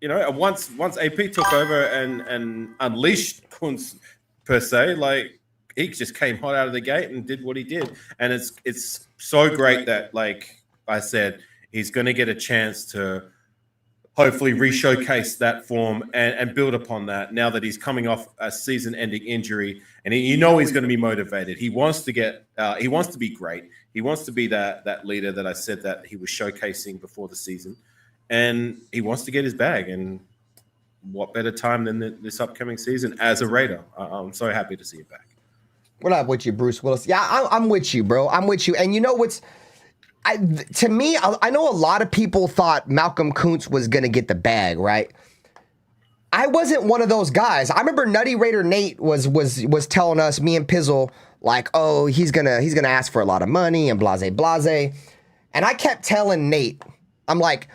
you know, once AP took over and unleashed Kuntz per se, like, he just came hot out of the gate and did what he did. And it's so great that, like I said, he's going to get a chance to hopefully re-showcase that form and build upon that now that he's coming off a season-ending injury. And he's going to be motivated. He wants to be great. He wants to be that leader that I said that he was showcasing before the season. And he wants to get his bag. And what better time than this upcoming season as a Raider? I'm so happy to see you back. What up with you, Bruce Willis? Yeah, I'm with you, bro. I'm with you. And you know what's... to me, I know a lot of people thought Malcolm Kuntz was going to get the bag, right? I wasn't one of those guys. I remember Nutty Raider Nate was telling us, me and Pizzle, like, oh, he's gonna ask for a lot of money and blase. And I kept telling Nate, I'm like,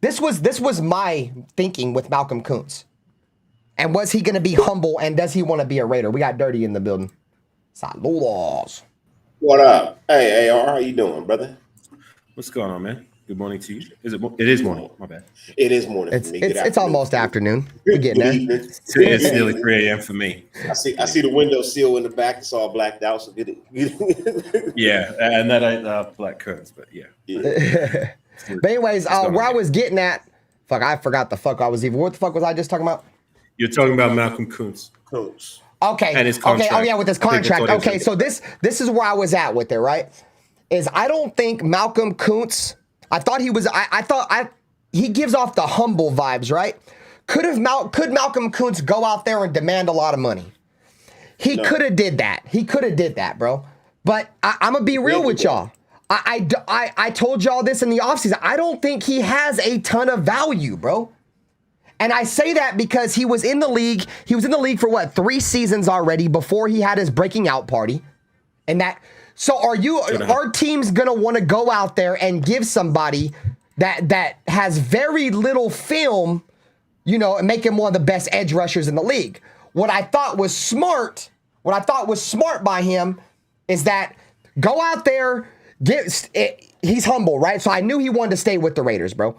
this was my thinking with Malcolm Kuntz. And was he going to be humble, and does he want to be a Raider? We got Dirty in the building. Saludos. What up? Hey, AR, how you doing, brother? What's going on, man? Good morning to you. It is morning. My bad. It is morning for me. It's almost afternoon. We're getting there. It's nearly 3 a.m. for me. I see the window sill in the back. It's all blacked out, so get it. Yeah, and that ain't black curtains, but yeah. But anyways, where I was getting at, I forgot the fuck I was even. What the fuck was I just talking about? You're talking about Malcolm Kuntz. Okay. And his contract. Okay. Oh yeah, with his contract. Okay, so this is where I was at with it, right? Is I don't think Malcolm Kuntz. I thought he was. He gives off the humble vibes, right? Could Malcolm Kuntz go out there and demand a lot of money? He could have did that. He could have did that, bro. But I'm gonna be real with y'all. I told y'all this in the offseason. I don't think he has a ton of value, bro. And I say that because he was in the league. He was in the league for what, 3 seasons already before he had his breaking out party. And that, so are teams gonna want to go out there and give somebody that has very little film, you know, and make him one of the best edge rushers in the league? What I thought was smart by him is that go out there, he's humble, right? So I knew he wanted to stay with the Raiders, bro.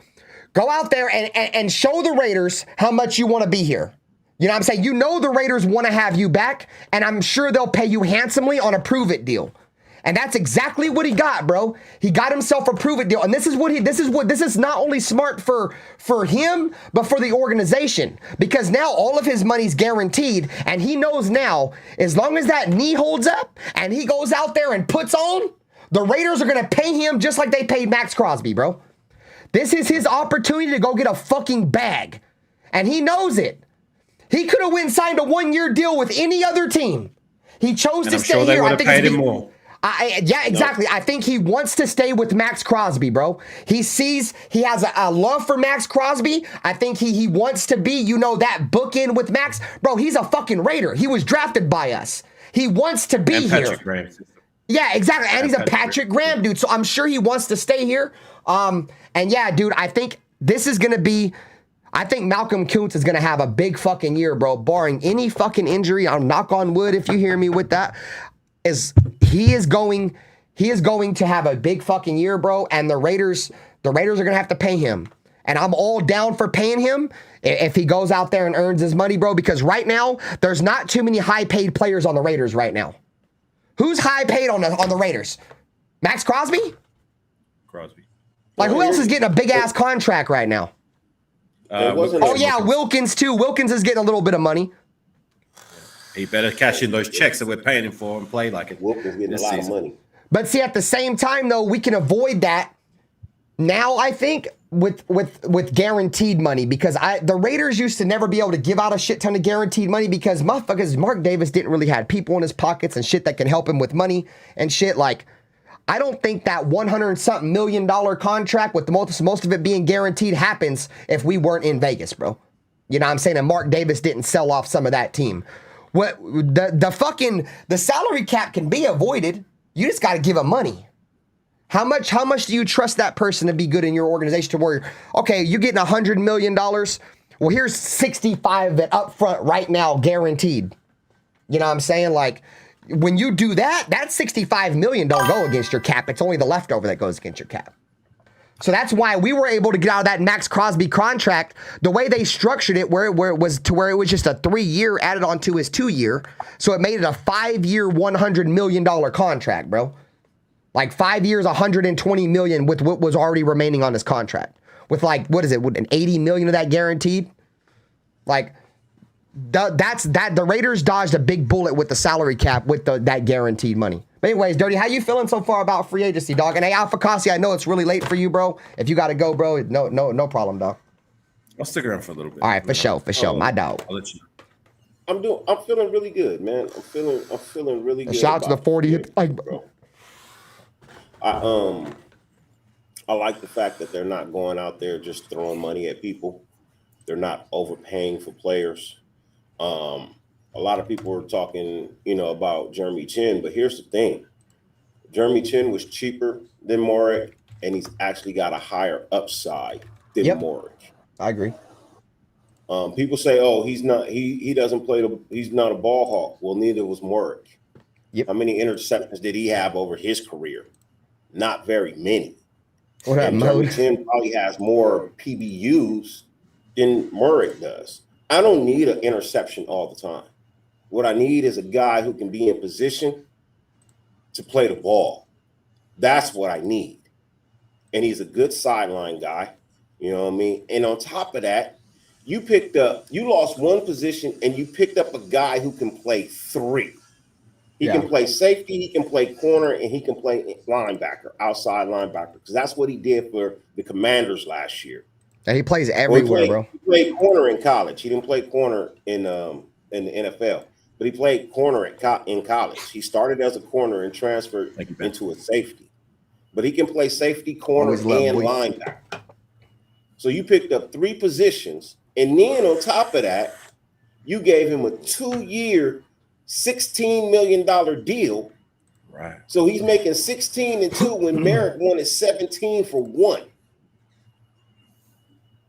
Go out there and show the Raiders how much you want to be here. You know what I'm saying? You know the Raiders want to have you back, and I'm sure they'll pay you handsomely on a prove-it deal. And that's exactly what he got, bro. He got himself a prove-it deal. And this is not only smart for him, but for the organization. Because now all of his money's guaranteed, and he knows now, as long as that knee holds up and he goes out there and puts on, the Raiders are going to pay him just like they paid Max Crosby, bro. This is his opportunity to go get a fucking bag. And he knows it. He could have went and signed a 1-year deal with any other team. He chose to stay here. I think paid him more. Yeah, exactly. No. I think he wants to stay with Max Crosby, bro. He sees he has a love for Max Crosby. I think he wants to be, you know, that bookend with Max. Bro, he's a fucking Raider. He was drafted by us. He wants to be here. Graham. Yeah, exactly. And he's a Patrick Graham dude. So I'm sure he wants to stay here. And yeah, dude, I think this is going to be, I think Malcolm Kuntz is going to have a big fucking year, bro, barring any fucking injury. I'll knock on wood if you hear me with that. He is going to have a big fucking year, bro. And the Raiders are going to have to pay him. And I'm all down for paying him if he goes out there and earns his money, bro, because right now there's not too many high paid players on the Raiders right now. Who's high paid on the Raiders? Max Crosby? Crosby. Like, who else is getting a big-ass contract right now? Wilkins, too. Wilkins is getting a little bit of money. He better cash in those checks that we're paying him for and play like it. Wilkins getting a lot of money. But see, at the same time, though, we can avoid that now, I think, with guaranteed money. Because the Raiders used to never be able to give out a shit ton of guaranteed money because motherfuckers, Mark Davis didn't really have people in his pockets and shit that can help him with money and shit. Like, I don't think that $100-something million contract with most of it being guaranteed happens if we weren't in Vegas, bro. You know what I'm saying? And Mark Davis didn't sell off some of that team. What the salary cap can be avoided. You just got to give him money. How much do you trust that person to be good in your organization to where, okay, you're getting $100 million. Well, here's 65 of it up front right now, guaranteed. You know what I'm saying? Like, when you do that, that $65 million don't go against your cap. It's only the leftover that goes against your cap. So that's why we were able to get out of that Max Crosby contract the way they structured it, where it was just a 3-year added on to his 2-year. So it made it a 5-year, $100 million contract, bro. Like 5 years, $120 million with what was already remaining on his contract. With like, what is it, an $80 million of that guaranteed? Like, the Raiders dodged a big bullet with the salary cap with that guaranteed money. But anyways, Dirty, how you feeling so far about free agency, dog? And hey, Alpha Kasi, I know it's really late for you, bro. If you got to go, bro, no problem, dog. I'll stick around for a little bit. All right, for sure, my dog. I'll let you know. I'm feeling really good, man. I'm feeling really good. Shout out to the 40. Bro. I like the fact that they're not going out there just throwing money at people. They're not overpaying for players. A lot of people were talking, about Jeremy Chin, but here's the thing. Jeremy Chin was cheaper than Morik, and he's actually got a higher upside than Morik. I agree. People say, "Oh, he's not. He doesn't play. He's not a ball hawk." Well, neither was Morik. Yep. How many interceptions did he have over his career? Not very many. And Jeremy Chin probably has more PBUs than Morik does. I don't need an interception all the time. What I need is a guy who can be in position to play the ball. That's what I need. And he's a good sideline guy. You know what I mean? And on top of that, you lost one position and you picked up a guy who can play 3. He can play safety, he can play corner, and he can play linebacker, outside linebacker, because that's what he did for the Commanders last year. And he plays everywhere, bro. He played corner in college. He didn't play corner in the NFL, but he played corner in college. He started as a corner and transferred into a safety. but he can play safety, corner, Always love and Boyd. linebacker. So you picked up 3 positions, and then on top of that, you gave him a 2-year, $16 million deal. Right. So he's making 16 and 2 when Merrick wanted 17 for 1.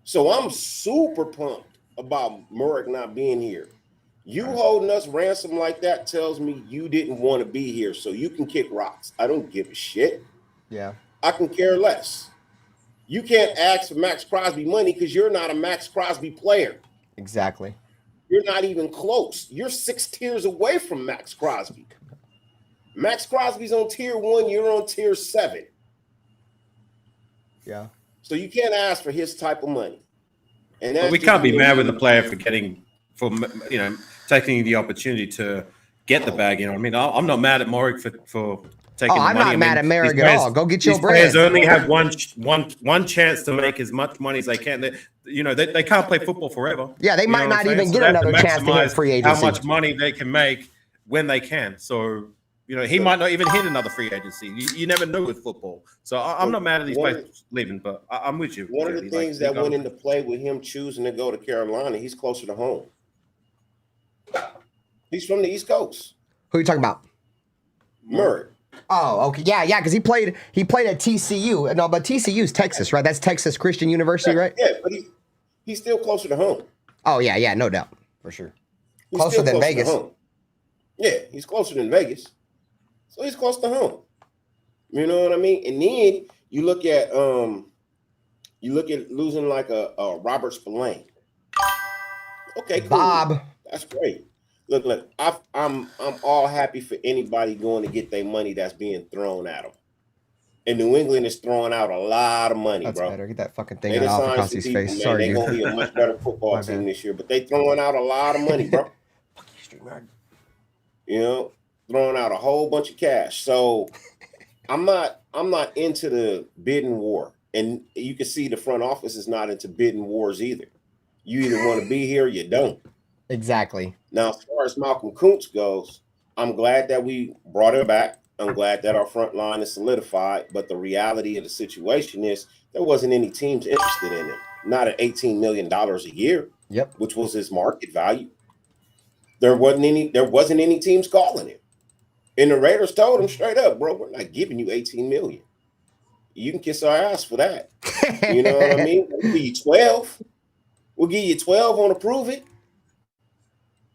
So I'm super pumped about Merrick not being here. You holding us ransom like that tells me you didn't want to be here, so you can kick rocks. I don't give a shit. Yeah. I can care less. You can't ask for Max Crosby money because you're not a Max Crosby player. Exactly. You're not even close. You're 6 tiers away from Max Crosby. Max Crosby's on tier 1. You're on tier 7. Yeah. So you can't ask for his type of money. And But we can't be mad with the player for taking the opportunity to get the bag. You know what I mean? I'm not mad at Morrig for taking the money. I'm not mad at Merrick at all. Go get your bread. These players only have one chance to make as much money as they can. They can't play football forever. Yeah, they might not even get another chance to hit free agency. How much money they can make when they can. So, he might not even hit another free agency. You never know with football. So I'm not mad at these players leaving, but I'm with you. One of the things that went into play with him choosing to go to Carolina, he's closer to home. He's from the East Coast. Who are you talking about? Murray. Oh, okay. Yeah, because he played at TCU. No, but TCU's Texas, right? That's Texas Christian University, right? Yeah, but he's still closer to home. Oh, yeah, no doubt. For sure. He's Closer than Vegas. Yeah, he's closer than Vegas. So he's close to home. You know what I mean? And then you look at losing like a Robert Spillane. Okay, cool. Bob. That's great. Look, I'm all happy for anybody going to get their money that's being thrown at them. And New England is throwing out a lot of money, That's bro. better. Get that fucking thing out of Alfacasi's face. Man, Sorry, they're dude. going to be a much better football team this year, but they throwing out a lot of money, bro. Throwing out a whole bunch of cash. So I'm not into the bidding war. And you can see the front office is not into bidding wars either. You either want to be here or you don't. Exactly. Now, as far as Malcolm Kuntz goes, I'm glad that we brought him back. I'm glad that our front line is solidified. But the reality of the situation is there wasn't any teams interested in him. Not at $18 million a year, which was his market value. There wasn't any teams calling him. And the Raiders told him straight up, bro, we're not giving you $18 million. You can kiss our ass for that. You know what I mean? We'll give you 12. We'll give you 12 on approve it.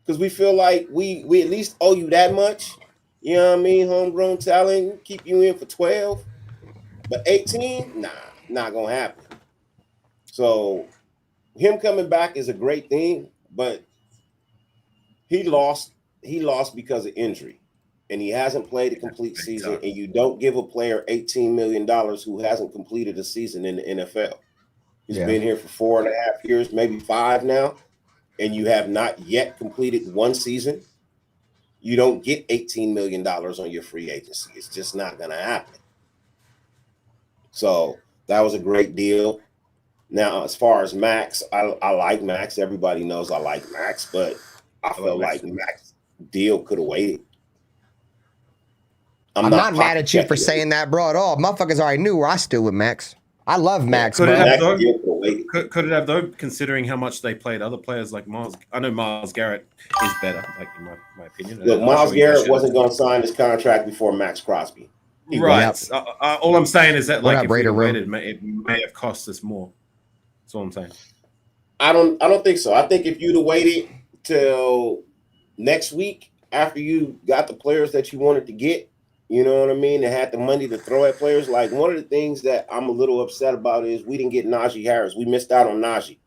Because we feel like we at least owe you that much. You know what I mean? Homegrown talent, keep you in for 12. But 18, not gonna happen. So him coming back is a great thing, but he lost because of injury. And he hasn't played a complete season, and you don't give a player $18 million who hasn't completed a season in the NFL. He's been here for 4.5 years, maybe 5 now, and you have not yet completed one season. You don't get $18 million on your free agency. It's just not going to happen. So that was a great deal. Now, as far as Max, I like Max. Everybody knows I like Max, but I feel like Max deal could have waited. I'm not mad at you for saying that, bro, at all. Motherfuckers already knew where I stood with Max. I love Max, could bro. Could it have, though, considering how much they played other players like Myles? I know Myles Garrett is better, like in my opinion. Look, Myles Garrett wasn't going to sign his contract before Max Crosby. Right. All I'm saying is that, like, if we waited, it may have cost us more. That's all I'm saying. I don't think so. I think if you'd have waited till next week after you got the players that you wanted to get, you know what I mean, and had the money to throw at players. Like, one of the things that I'm a little upset about is we didn't get Najee Harris. We missed out on Najee.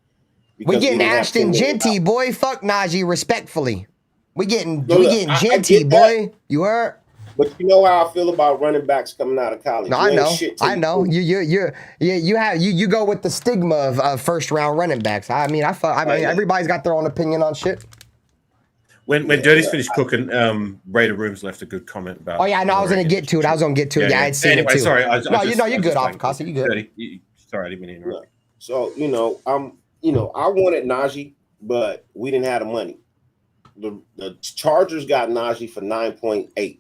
We getting Ashton Genty, boy. Fuck Najee, respectfully. We getting Genty, boy. You heard? But you know how I feel about running backs coming out of college. No, I know. You go with the stigma of first round running backs. I mean, everybody's got their own opinion on shit. When Dirty's finished cooking, Raider Rooms left a good comment about. Oh yeah, no, I was gonna get to it. Yeah, I had seen it too. Sorry. You're good, Alfacasi. You good? Sorry, I didn't mean to interrupt. So I wanted Najee, but we didn't have the money. The Chargers got Najee for 9.8,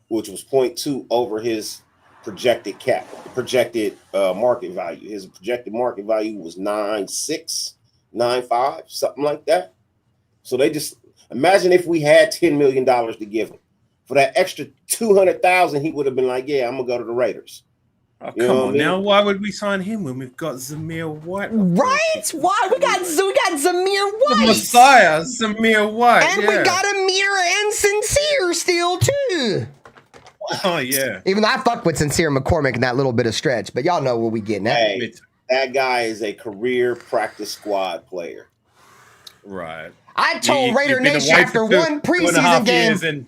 which was 0.2 over his projected market value. His projected market value was 9.6, 9.5, something like that. So they just imagine if we had $10 million to give him for that extra 200,000, he would have been like, "Yeah, I'm gonna go to the Raiders." Oh, come on now. Why would we sign him when we've got Zamir White? Right? Why we got Zamir White, the Messiah, Zamir White, and we got Amir and Sincere still too. Oh yeah. Even though I fuck with Sincere McCormick in that little bit of stretch, but y'all know what we getting at. Hey, that guy is a career practice squad player. Right. I told RaiderNation after one preseason game.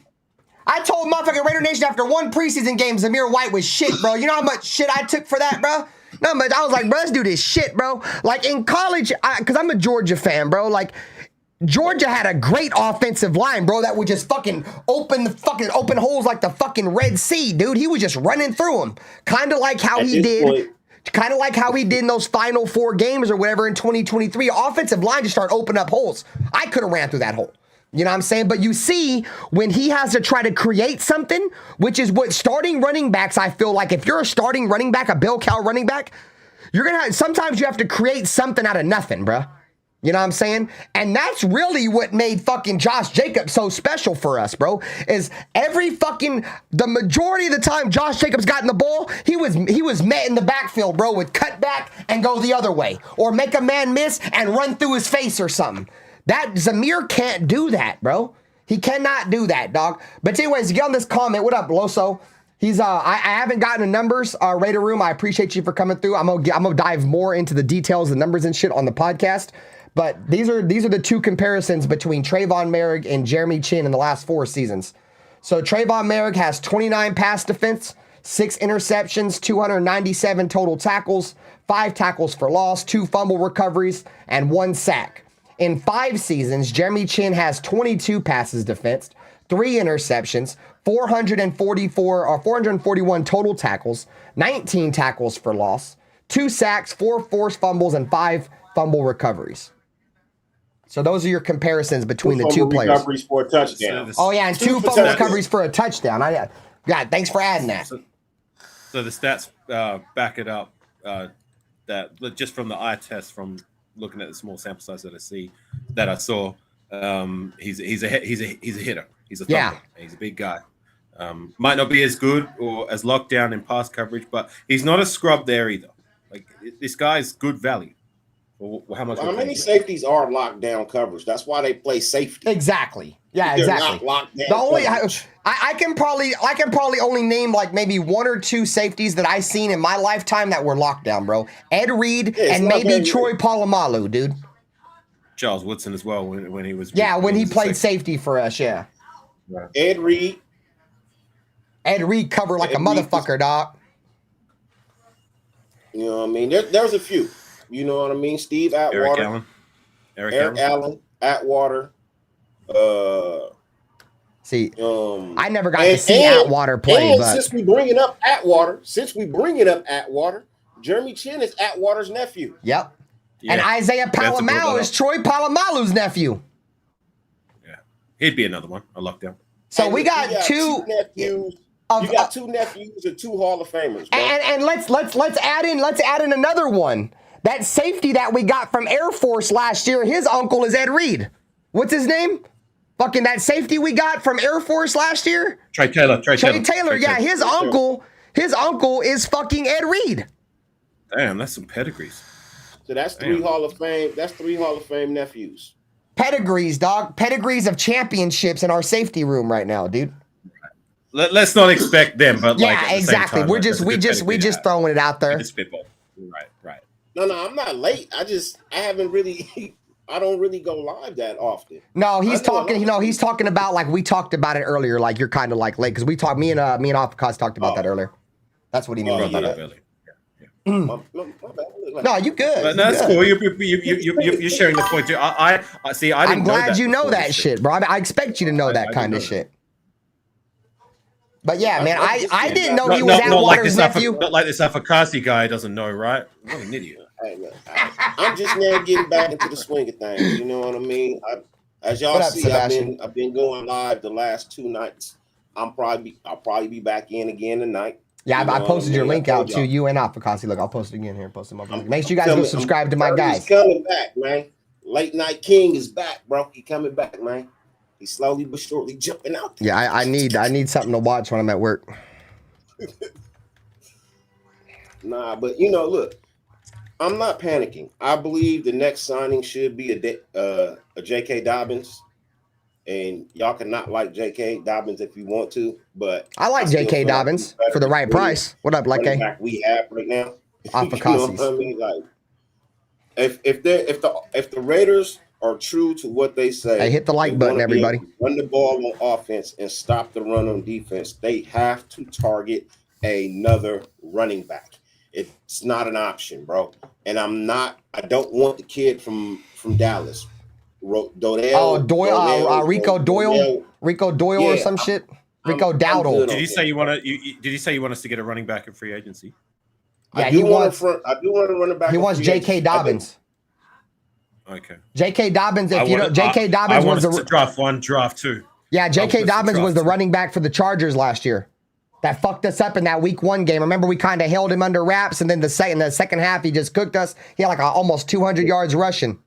I told motherfucking RaiderNation after one preseason game, Zamir White was shit, bro. You know how much shit I took for that, bro? No, but I was like, bro, let's do this shit, bro. Like in college, because I'm a Georgia fan, bro. Like Georgia had a great offensive line, bro, that would just fucking open holes like the fucking Red Sea, dude. He was just running through them, kind of like how he did. Kind of like how he did in those final 4 games or whatever in 2023. Offensive line just started opening up holes. I could have ran through that hole. You know what I'm saying? But you see, when he has to try to create something, which is what starting running backs, I feel like if you're a starting running back, a bell cow running back, sometimes you have to create something out of nothing, bro. You know what I'm saying? And that's really what made fucking Josh Jacobs so special for us, bro, is the majority of the time Josh Jacobs got in the ball, he was met in the backfield, bro, with cut back and go the other way or make a man miss and run through his face or something. That Zamir can't do that, bro. He cannot do that, dog. But anyways, get on this comment. What up, Loso? He's I haven't gotten the numbers, Raider Room. I appreciate you for coming through. I'm gonna dive more into the details, the numbers and shit on the podcast. But these are the 2 comparisons between Trayvon Merrick and Jeremy Chin in the last 4 seasons. So Trayvon Merrick has 29 pass defense, 6 interceptions, 297 total tackles, 5 tackles for loss, 2 fumble recoveries, and 1 sack. In 5 seasons, Jeremy Chin has 22 passes defensed, 3 interceptions, 441 total tackles, 19 tackles for loss, 2 sacks, 4 forced fumbles, and 5 fumble recoveries. So those are your comparisons between the 2 players. Recoveries for a touchdown. Oh yeah, and 2 fumble recoveries for a touchdown. Thanks for adding that. So the stats back it up. That just from the eye test, from looking at the small sample size that I saw, he's a hitter. He's a thumper. He's a big guy. Might not be as good or as locked down in pass coverage, but he's not a scrub there either. Like this guy's good value. How many safeties are locked down coverage? That's why they play safety. Exactly. Yeah, exactly. The only I can probably only name like maybe 1 or 2 safeties that I've seen in my lifetime that were locked down, bro. Ed Reed and maybe Troy Polamalu, dude. Charles Woodson as well when he was. Yeah, when he played safety for us, yeah. Right. Ed Reed covered like a motherfucker, dog. You know what I mean? There's a few. You know what I mean? Steve Atwater. Eric Allen. Atwater. See, I never got to see Atwater play, but since we bringing up Atwater, Jeremy Chin is Atwater's nephew. Yep. Yeah. And Isaiah Palomalu is Troy Polamalu's nephew. Yeah. He'd be another one, a lockdown. So we got 2 nephews. You got 2 nephews and 2 Hall of Famers. Bro. And let's add in another one. That safety that we got from Air Force last year, his uncle is Ed Reed. What's his name? Fucking that safety we got from Air Force last year? Trey Taylor. Yeah, his uncle is fucking Ed Reed. Damn, that's some pedigrees. So that's 3 Hall of Fame. That's 3 Hall of Fame nephews. Pedigrees, dog. Pedigrees of championships in our safety room right now, dude. Let's not expect them, but yeah, exactly. We're just throwing it out there. Spitball. Right. No, I'm not late. I haven't really. I don't really go live that often. No, he's talking about like we talked about it earlier. Like you're kind of like late because we talked. Me and Alpacas talked about that earlier. That's what he meant. No, you good. But that's cool. You're sharing the point too. I see. I'm glad you know that shit, bro. I expect you to know that kind of shit. But yeah, man, I didn't know he was Atwater's nephew. Not like this Afakasi guy doesn't know, right? What an idiot. Hey, look, I'm just now getting back into the swing of things. You know what I mean? As y'all see, I've been going live the last 2 nights. I'll probably be back in again tonight. Yeah, I posted your link out too. y'all. You and Afakasi. Look, I'll post it again here. Post them up. Make sure you guys Tell go me, subscribe to my telling you guys. He's coming back, man. Late Night King is back, bro. He coming back, man. He's slowly but surely jumping out there. Yeah, I need something to watch when I'm at work. Nah, but look, I'm not panicking. I believe the next signing should be a J.K. Dobbins. And y'all can not like J.K. Dobbins if you want to, but I like J.K. Dobbins for the right price. What up, like back we have right now? Off You know what I mean? Like, if the Raiders are true to what they say, hey, hit the like button, everybody. Run the ball on offense and stop the run on defense. They have to target another running back. It's not an option, bro. And I don't want the kid from Dallas. Rico Doyle, yeah, or some shit. Rico Dowdle. Did you say you want to? Did you say you want us to get a running back in free agency? Yeah, I do want to run it back. He wants J.K. Dobbins. Okay. J.K. Dobbins. If you don't, J.K. Dobbins was the draft one, draft two. Yeah, J.K. Dobbins was the running back for the Chargers last year. That fucked us up in that week 1 game. Remember, we kind of held him under wraps, and then the second half, he just cooked us. He had like almost 200 yards rushing.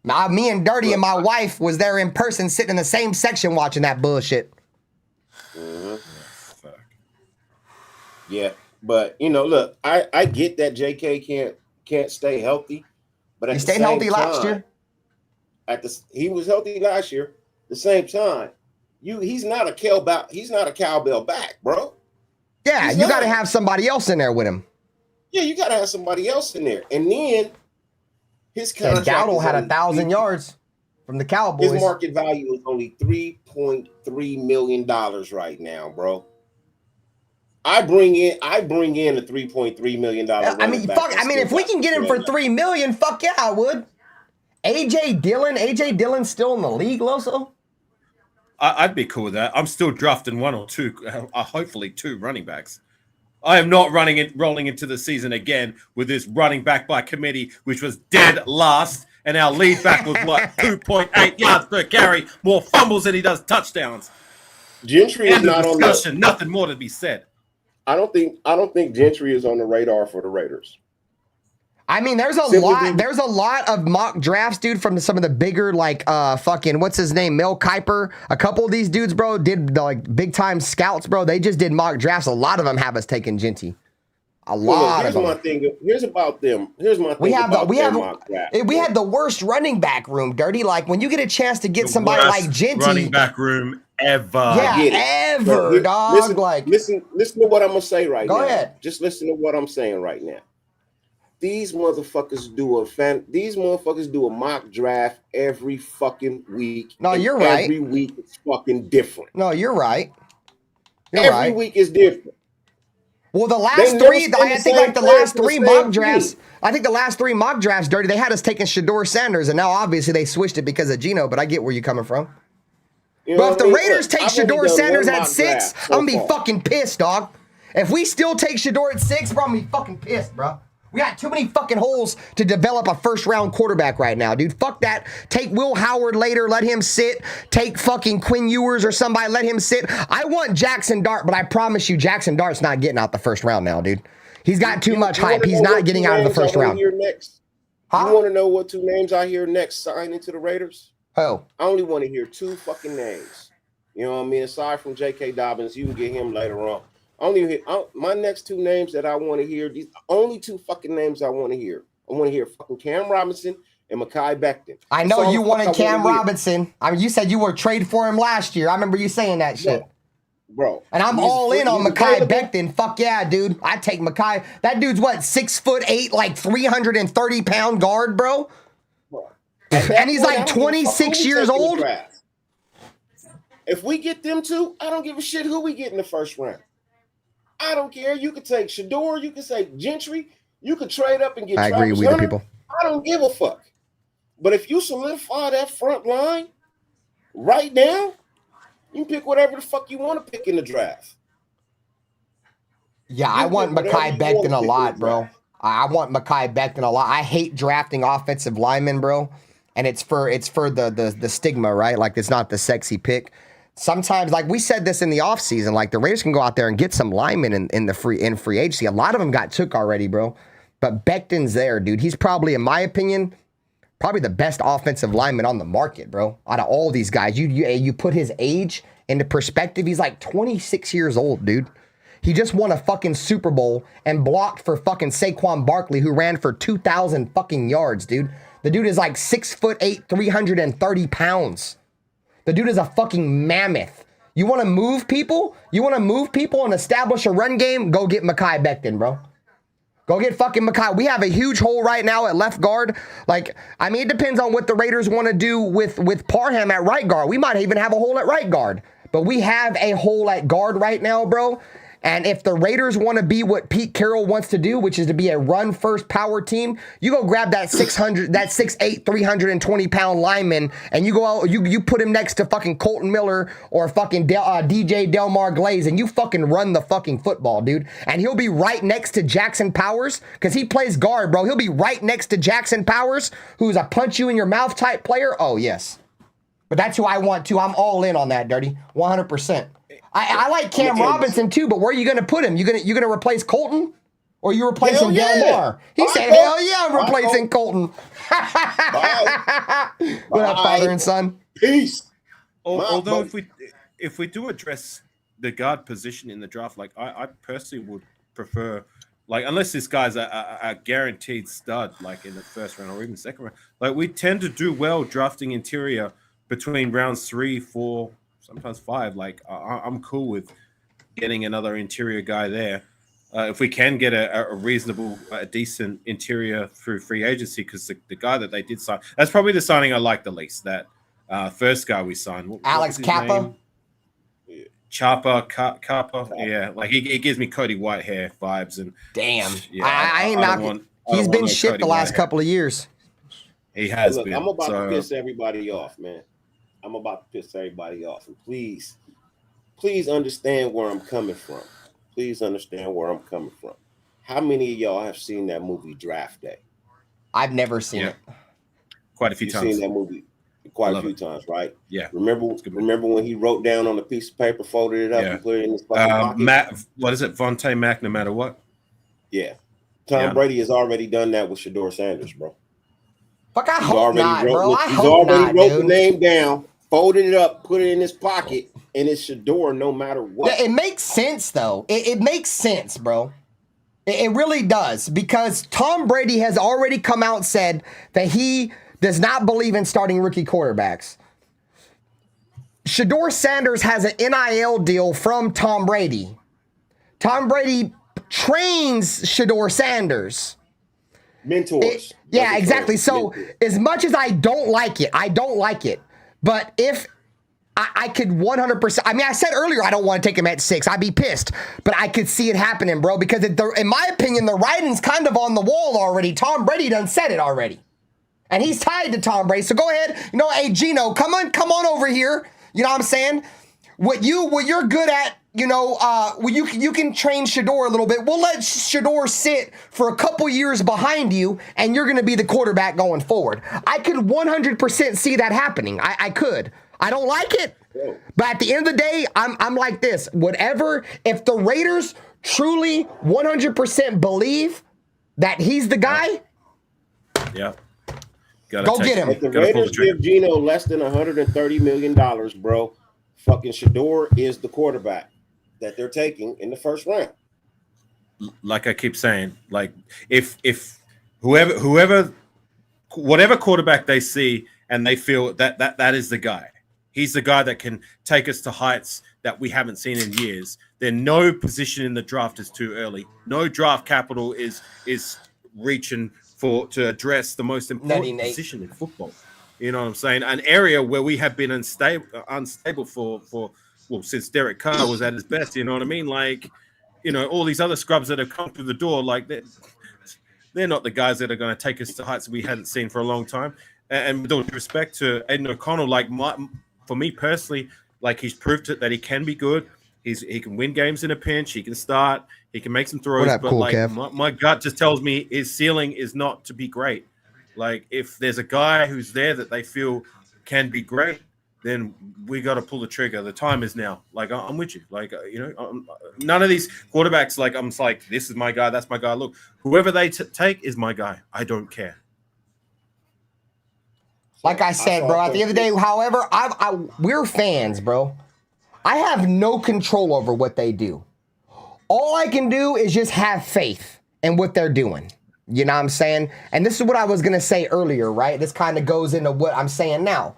Now, me and Dirty and my wife was there in person, sitting in the same section watching that bullshit. Yeah, but look, I get that JK can't stay healthy, but he stayed healthy last year. He was healthy last year. At the same time, he's not a cowbell back, bro. Yeah, you got to have somebody else in there with him. Yeah, you got to have somebody else in there, and then his contract. Dowdle had 1,000 yards from the Cowboys. His market value is only $3.3 million right now, bro. I bring in a $3.3 million. I mean, fuck. I mean, if we can get him for $3 million, fuck yeah, I would. AJ Dillon still in the league, Loso? I'd be cool with that. I'm still drafting one or two, hopefully 2 running backs. I am not rolling into the season again with this running back by committee, which was dead last, and our lead back was like 2.8 yards per carry, more fumbles than he does touchdowns. Gentry is not on the nothing more to be said. I don't think Gentry is on the radar for the Raiders. I mean, there's a lot of mock drafts, dude, from some of the bigger, like, fucking, what's his name, Mel Kiper. A couple of these dudes, bro, did, like, big-time scouts, bro. They just did mock drafts. A lot of them have us taking Genty. A lot of them. Here's my thing. We had the worst running back room, Dirty. Like, when you get a chance to get somebody like Genty. Running back room ever. Yeah, ever, dog. Listen to what I'm going to say right now. Go ahead. Just listen to what I'm saying right now. These motherfuckers do a mock draft every fucking week. No, you're right. Every week it's fucking different. No, you're right. Every week is different. Well, the last three mock drafts, Dirty, they had us taking Shador Sanders, and now obviously they switched it because of Geno, but I get where you're coming from. But if the Raiders take Shador Sanders at 6, I'm going to be fucking pissed, dog. If we still take Shador at 6, bro, I'm going to be fucking pissed, bro. We got too many fucking holes to develop a first-round quarterback right now, dude. Fuck that. Take Will Howard later. Let him sit. Take fucking Quinn Ewers or somebody. Let him sit. I want Jackson Dart, but I promise you Jackson Dart's not getting out the first round now, dude. He's got too much hype. He's not getting out of the first round. You want to know what 2 names I hear next sign into the Raiders? Oh. I only want to hear 2 fucking names. You know what I mean? Aside from J.K. Dobbins, you can get him later on. My next 2 names that I want to hear, these only 2 fucking names I want to hear. I want to hear fucking Cam Robinson and Mekhi Becton. I know you wanted Cam Robinson. I mean, you said you were trade for him last year. I remember you saying that shit. Bro. And I'm all in on Mekhi Becton. Fuck yeah, dude. I take Mekhi. That dude's what, 6'8", like 330-pound guard, bro? And he's like 26 years old? If we get them 2, I don't give a shit who we get in the first round. I don't care. You could take Shador. You could take Gentry. You could trade up and get Travis agree with Hunter. the people. I don't give a fuck. But if you solidify that front line right now, you can pick whatever the fuck you want to pick in the draft. Yeah, I want Mekhi Becton a lot, bro. I want Mekhi Becton a lot. I hate drafting offensive linemen, bro. And it's for the stigma, right? Like, it's not the sexy pick. sometimes, like we said this in the offseason, like the Raiders can go out there and get some linemen in free agency. A lot of them got took already, bro. But Becton's there, dude. He's probably, in my opinion, probably the best offensive lineman on the market, bro. Out of all these guys, you put his age into perspective. He's like 26 years old, dude. He just won a fucking Super Bowl and blocked for fucking Saquon Barkley, who ran for 2,000 fucking yards, dude. The dude is like 6'8", 330 pounds. The dude is a fucking mammoth. You want to move people? You want to move people and establish a run game? Go get Mekhi Becton, bro. Go get fucking Mekhi. We have a huge hole right now at left guard. Like, I mean, it depends on what the Raiders want to do with Parham at right guard. We might even have a hole at right guard. But we have a hole at guard right now, bro. And if the Raiders want to be what Pete Carroll wants to do, which is to be a run-first power team, you go grab that 6'8", 320-pound lineman, and you go out, you put him next to fucking Colton Miller or fucking DJ Delmar Glaze, and you fucking run the fucking football, dude. And he'll be right next to Jackson Powers, because he plays guard, bro. He'll be right next to Jackson Powers, who's a punch-you-in-your-mouth type player. Oh, yes. But that's who I want, too. I'm all in on that, Dirty. 100%. I like Cam Robinson too, but where are you going to put him? You gonna replace Colton, or you replacing Delmar? He said, "Hell yeah, I'm replacing Colton." What up, father and son? Peace. Although if we do address the guard position in the draft, like I personally would prefer, like unless this guy's a guaranteed stud, like in the first round or even second round, like we tend to do well drafting interior between rounds 3, 4. Sometimes 5. Like I'm cool with getting another interior guy there if we can get a reasonable, decent interior through free agency. Because the guy that they did sign, that's probably the signing I like the least. That first guy we signed, Alex Kappa, Kappa. Yeah, like he gives me Cody Whitehair vibes. And damn, yeah, I ain't knocking. He's been shit the last couple of years. He has been. I'm about to piss everybody off, man. I'm about to piss everybody off. And please understand where I'm coming from. Please understand where I'm coming from. How many of y'all have seen that movie Draft Day? I've never seen it. Quite a few times. You've seen that movie quite a few times, right? Yeah. Remember when he wrote down on a piece of paper, folded it up, and put it in his pocket? What is it? Vontae Mack, no matter what? Yeah. Tom Brady has already done that with Shedeur Sanders, bro. Fuck, I hope not, bro. He's already wrote the name down, folded it up, put it in his pocket, and it's Shedeur no matter what. Yeah, it makes sense, though. It makes sense, bro. It really does, because Tom Brady has already come out and said that he does not believe in starting rookie quarterbacks. Shedeur Sanders has an NIL deal from Tom Brady. Tom Brady trains Shedeur Sanders. Mentors. Yeah, exactly. So as much as I don't like it, but if I could 100%, I mean, I said earlier I don't want to take him at 6. I'd be pissed, but I could see it happening, bro, because in my opinion, the writing's kind of on the wall already. Tom Brady done said it already. And he's tied to Tom Brady. So go ahead. Hey, Gino, come on over here. You know what I'm saying? What you're good at, you can train Shedeur a little bit. We'll let Shedeur sit for a couple years behind you, and you're going to be the quarterback going forward. I could 100% see that happening. I could. I don't like it, but at the end of the day, I'm like this. Whatever, if the Raiders truly 100% believe that he's the guy, go get him. If the Raiders give Gino less than $130 million, bro, fucking Shedeur is the quarterback that they're taking in the first round. Like I keep saying, like if whatever quarterback they see and they feel that is the guy, he's the guy that can take us to heights that we haven't seen in years. Then no position in the draft is too early. No draft capital is reaching to address the most important position in football. You know what I'm saying? An area where we have been unstable for since Derek Carr was at his best. You know what I mean? Like, all these other scrubs that have come through the door, like they're not the guys that are going to take us to heights we hadn't seen for a long time. And with all due respect to Aiden O'Connell, like for me personally, like he's proved that he can be good. He can win games in a pinch. He can start. He can make some throws. But my gut just tells me his ceiling is not to be great. Like if there's a guy who's there that they feel can be great, then we got to pull the trigger. The time is now. Like, I'm with you. Like, none of these quarterbacks, like, I'm just like, this is my guy, that's my guy. Look, whoever they take is my guy. I don't care. Like I said, bro, at the end of the day, however, we're fans, bro. I have no control over what they do. All I can do is just have faith in what they're doing. You know what I'm saying? And this is what I was going to say earlier, right? This kind of goes into what I'm saying now.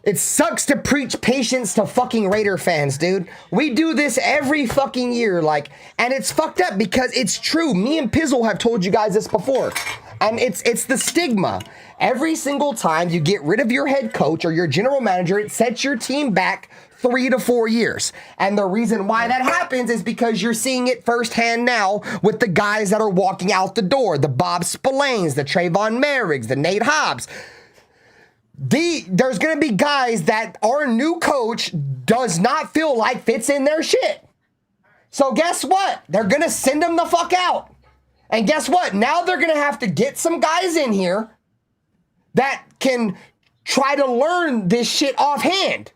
It sucks to preach patience to fucking Raider fans, dude. We do this every fucking year, like, and it's fucked up because it's true. Me and Pizzle have told you guys this before. And it's the stigma. Every single time you get rid of your head coach or your general manager, it sets your team back 3 to 4 years. And the reason why that happens is because you're seeing it firsthand now with the guys that are walking out the door. The Bob Spillanes, the Trayvon Merriggs, the Nate Hobbs. There's going to be guys that our new coach does not feel like fits in their shit. So guess what? They're going to send them the fuck out. And guess what? Now they're going to have to get some guys in here that can try to learn this shit offhand.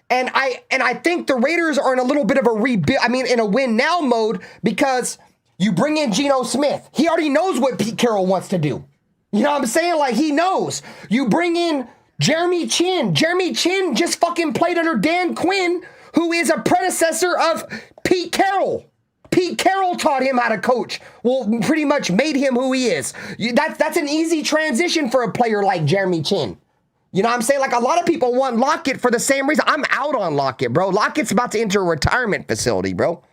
And I think the Raiders are in a little bit of a rebuild. I mean, in a win now mode because you bring in Geno Smith. He already knows what Pete Carroll wants to do. You know what I'm saying? Like, he knows. You bring in Jeremy Chin. Jeremy Chin just fucking played under Dan Quinn, who is a predecessor of Pete Carroll. Pete Carroll taught him how to coach. Well, pretty much made him who he is. That's an easy transition for a player like Jeremy Chin. You know what I'm saying? Like, a lot of people want Lockett for the same reason. I'm out on Lockett, bro. Lockett's about to enter a retirement facility, bro.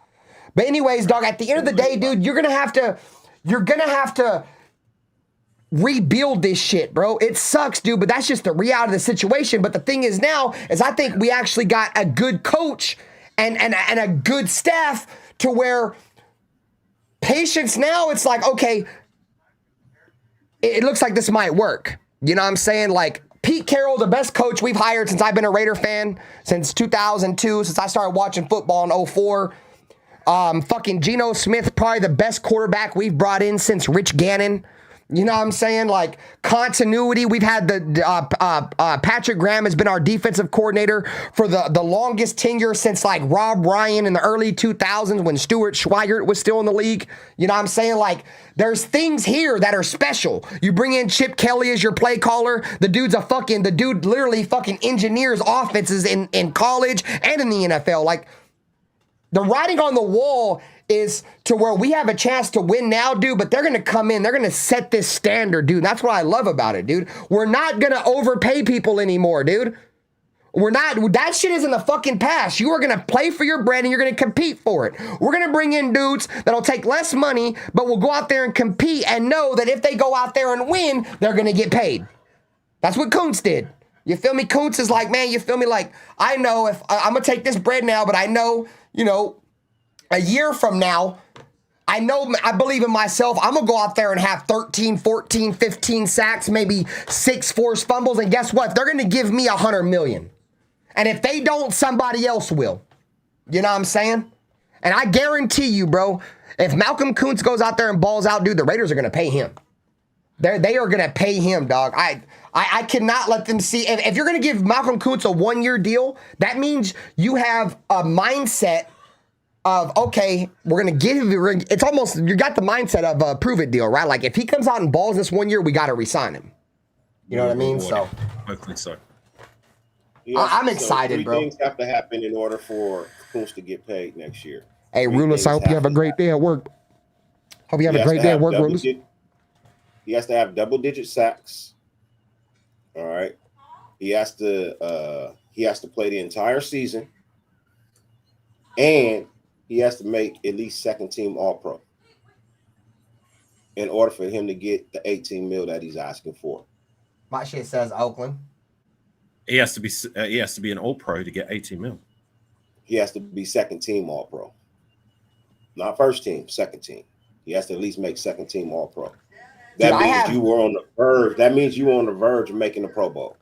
But anyways, dog, at the end of the day, dude, you're gonna have to rebuild this shit, bro. It sucks, dude, but that's just the reality of the situation. But the thing is now is I think we actually got a good coach and a good staff to where patience now, it's like, okay, it looks like this might work. You know what I'm saying? Like, Pete Carroll, the best coach we've hired since I've been a Raider fan, since 2002, since I started watching football in 2004. Fucking Geno Smith, probably the best quarterback we've brought in since Rich Gannon. You know what I'm saying? Like, continuity. We've had Patrick Graham has been our defensive coordinator for the longest tenure since, like, Rob Ryan in the early 2000s when Stuart Schweigert was still in the league. You know what I'm saying? Like, there's things here that are special. You bring in Chip Kelly as your play caller. The dude literally fucking engineers offenses in college and in the NFL. Like, the writing on the wall is to where we have a chance to win now, dude, but they're going to come in. They're going to set this standard, dude. That's what I love about it, dude. We're not going to overpay people anymore, dude. We're not. That shit is in the fucking past. You are going to play for your brand and you're going to compete for it. We're going to bring in dudes that'll take less money, but will go out there and compete and know that if they go out there and win, they're going to get paid. That's what Kuntz did. You feel me? Kuntz is like, man, you feel me? Like, I know if I'm going to take this bread now, but I know, you know, a year from now, I believe in myself. I'm going to go out there and have 13, 14, 15 sacks, maybe 6 forced fumbles. And guess what? They're going to give me $100 million. And if they don't, somebody else will. You know what I'm saying? And I guarantee you, bro, if Malcolm Kuntz goes out there and balls out, dude, the Raiders are going to pay him. They are going to pay him, dog. I cannot let them see. If you're going to give Malcolm Kuntz a 1-year deal, that means you have a mindset of, okay, we're going to give you, it's almost, you got the mindset of a prove it deal, right? Like, if he comes out and balls this 1 year, we got to resign him. You know what I mean? So, hopefully so. Yeah, I'm excited, bro. 3 things have to happen in order for Kuntz to get paid next year. Hey, Rulus, I hope you have a great day at work. Hope you have a great day at work, Rulus. He has to have double-digit sacks. All right. He has to play the entire season, and he has to make at least second-team All-Pro in order for him to get the $18 million that he's asking for. My shit says Oakland. He has to be an All-Pro to get $18 million. He has to be second-team All-Pro, not first team, second team. He has to at least make second-team All-Pro. That means you were on the verge. That means you were on the verge of making the Pro Bowl.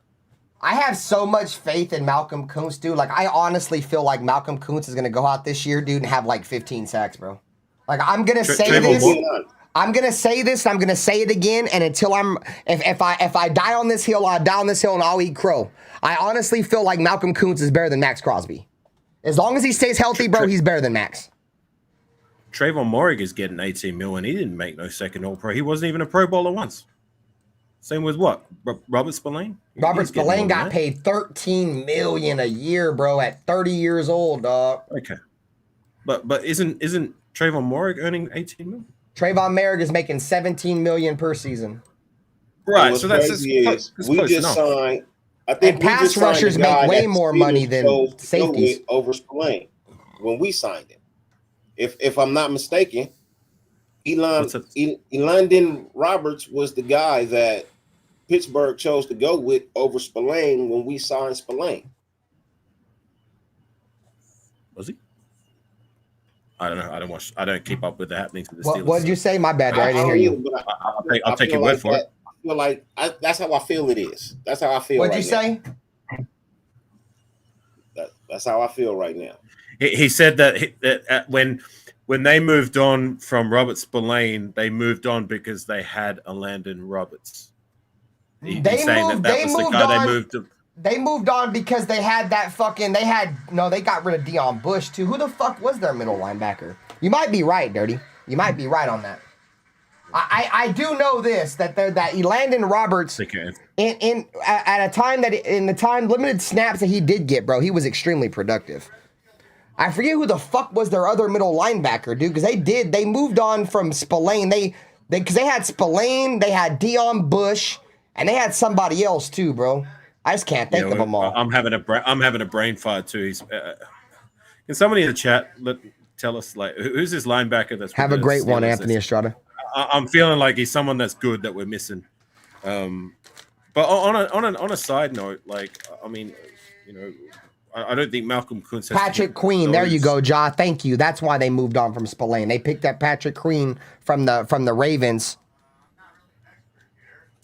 I have so much faith in Malcolm Kuntz, dude. Like, I honestly feel like Malcolm Kuntz is going to go out this year, dude, and have like 15 sacks, bro. Like, I'm going to say this. I'm gonna say this, and I'm gonna say it again, and until if I die on this hill, I'll die on this hill, and I'll eat crow. I honestly feel like Malcolm Kuntz is better than Max Crosby. As long as he stays healthy, bro, he's better than Max. Trayvon Morrig is getting 18 million. He didn't make no second All Pro. He wasn't even a Pro Bowler once. Same with what? Robert Spillane? Robert Spillane got paid $13 million a year, bro, at 30 years old, dog. Okay. But isn't Trayvon Morrig earning 18 million? Trayvon Merrick is making $17 million per season. Right. So that's we just signed. I think pass rushers make way more money than safeties over Spillane when we signed him. If I'm not mistaken, Elandon Roberts was the guy that Pittsburgh chose to go with over Spillane when we signed Spillane. Was he? I don't know. I don't keep up with the happenings of the Steelers. What did you say? My bad. I didn't hear you. I'll take your word for it. I feel like that's how I feel it is. That's how I feel. What'd you say? That's how I feel right now. He said that when they moved on from Robert Spillane, they moved on because they had Elandon Roberts. They moved on because they had that fucking. They got rid of Deion Bush too. Who the fuck was their middle linebacker? You might be right, Dirty. You might be right on that. I do know this that Elandon Roberts in at a time that in the time limited snaps that he did get, bro, he was extremely productive. I forget who the fuck was their other middle linebacker, dude, because they moved on from Spillane. Because they had Spillane, they had Deion Bush, and they had somebody else too, bro. I just can't think of them all. I'm having a brain fart too. Can somebody in the chat tell us like who's this linebacker that's have a great one, Anthony Estrada? I'm feeling like he's someone that's good that we're missing. But on a side note, like I mean, you know, I don't think Malcolm Kuntz has Patrick Queen. There you go, Ja. Thank you. That's why they moved on from Spillane. They picked up Patrick Queen from the Ravens.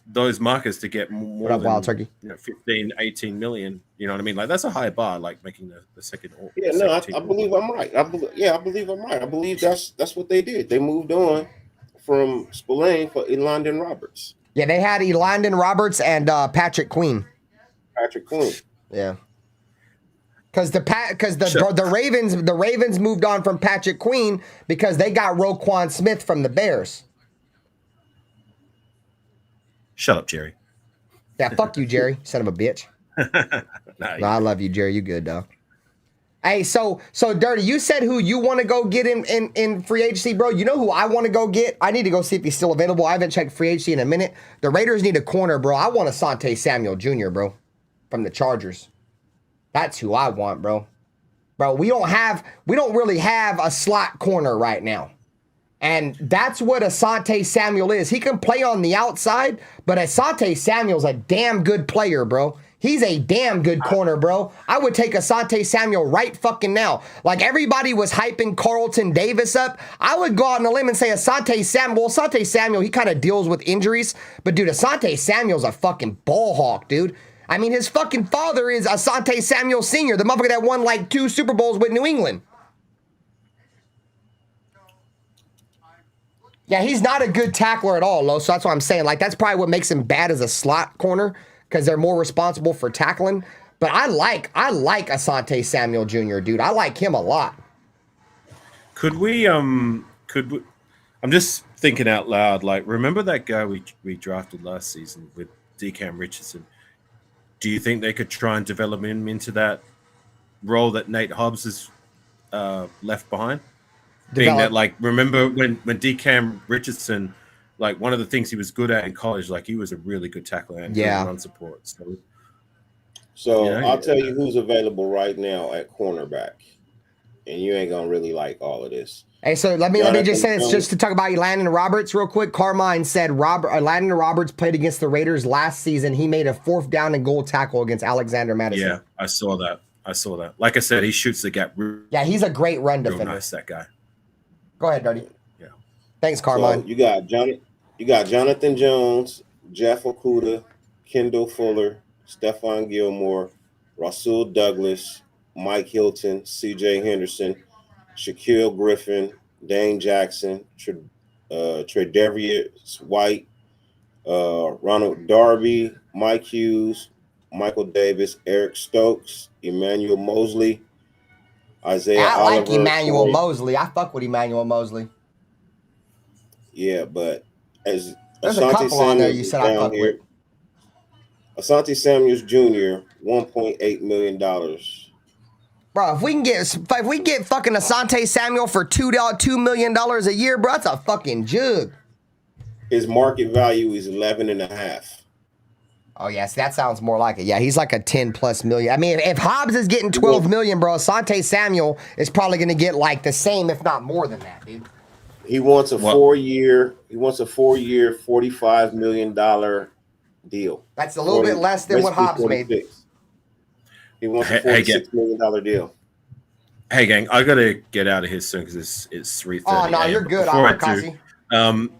Those markers to get more than Wild Turkey? 15, 18 million. You know what I mean? Like that's a high bar, like making the second. Yeah, no, I believe I'm right. I believe I'm right. I believe that's what they did. They moved on from Spillane for Elandon Roberts. Yeah, they had Elandon Roberts and Patrick Queen. Patrick Queen. Yeah. Because the Ravens moved on from Patrick Queen because they got Roquan Smith from the Bears. Shut up, Jerry. Yeah, fuck you, Jerry, son of a bitch. No, I love you, Jerry. You good, dog. Hey, so Dirty, you said who you want to go get in free agency, bro. You know who I want to go get? I need to go see if he's still available. I haven't checked free agency in a minute. The Raiders need a corner, bro. I want Asante Samuel Jr., bro, from the Chargers. That's who I want, bro. Bro, we don't really have a slot corner right now. And that's what Asante Samuel is. He can play on the outside, but Asante Samuel's a damn good player, bro. He's a damn good corner, bro. I would take Asante Samuel right fucking now. Like everybody was hyping Carlton Davis up. I would go out on a limb and say Asante Samuel, he kind of deals with injuries. But dude, Asante Samuel's a fucking ball hawk, dude. I mean, his fucking father is Asante Samuel Sr., the motherfucker that won like 2 Super Bowls with New England. Yeah, he's not a good tackler at all, Lo. So that's what I'm saying. Like, that's probably what makes him bad as a slot corner because they're more responsible for tackling. But I like Asante Samuel Jr., dude. I like him a lot. Could we I'm just thinking out loud. Like, remember that guy we drafted last season with DeCam Richardson? Do you think they could try and develop him into that role that Nate Hobbs has left behind? Being that, like, remember when DeCam Richardson, like, one of the things he was good at in college, like, he was a really good tackler and run support. So I'll tell you who's available right now at cornerback, and you ain't gonna really like all of this. Hey, so let me just say this just to talk about Elandon Roberts real quick. Carmine said Elandon Roberts played against the Raiders last season. He made a 4th down and goal tackle against Alexander Madison. Yeah, I saw that. Like I said, he shoots the gap. Yeah, he's a great run defender. Nice, that guy. Go ahead, Dirty. Yeah. Thanks, Carmine. So you got Jonathan Jones, Jeff Okudah, Kendall Fuller, Stephon Gilmore, Rasul Douglas, Mike Hilton, C.J. Henderson, Shaquille Griffin, Dane Jackson, Tre'Davious White, Ronald Darby, Mike Hughes, Michael Davis, Eric Stokes, Emmanuel Mosley, Isaiah I like Oliver. Emmanuel Mosley. I fuck with Emmanuel Mosley. Yeah, but as There's a Asante couple on there Samuels you is said I down fuck here, with. Asante Samuels Jr., $1.8 million. Bro, if we get fucking Asante Samuel for $2 million a year, bro, that's a fucking jug. His market value is 11.5. Oh yes, that sounds more like it. Yeah, he's like a 10 plus million. I mean, if Hobbs is getting 12 million, bro, Asante Samuel is probably gonna get like the same, if not more than that, dude. He wants a 4-year. He wants a 4-year, $45 million deal. That's a little bit less than what Hobbs made. He wants a $46 million deal. Hey, gang, I gotta get out of here soon because it's 3:30. Oh no, you're good, Kasi.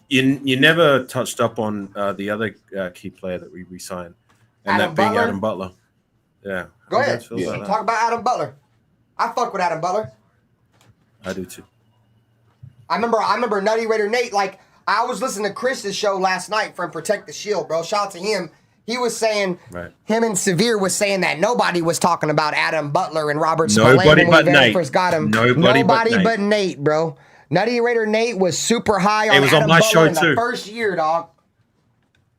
You never touched up on the other key player that we re-signed, and Adam that being Butler? Adam Butler. Yeah. Go How do you ahead. guys feel about that? Talk about Adam Butler. I fuck with Adam Butler. I do too. I remember Nutty Raider Nate. Like, I was listening to Chris's show last night from Protect the Shield, bro. Shout out to him. He was saying, him and Severe was saying that nobody was talking about Adam Butler and Robert Spillane when we first got him. Nobody but Nate, bro. Nutty Raider Nate was super high on Adam Butler in the first year, dog.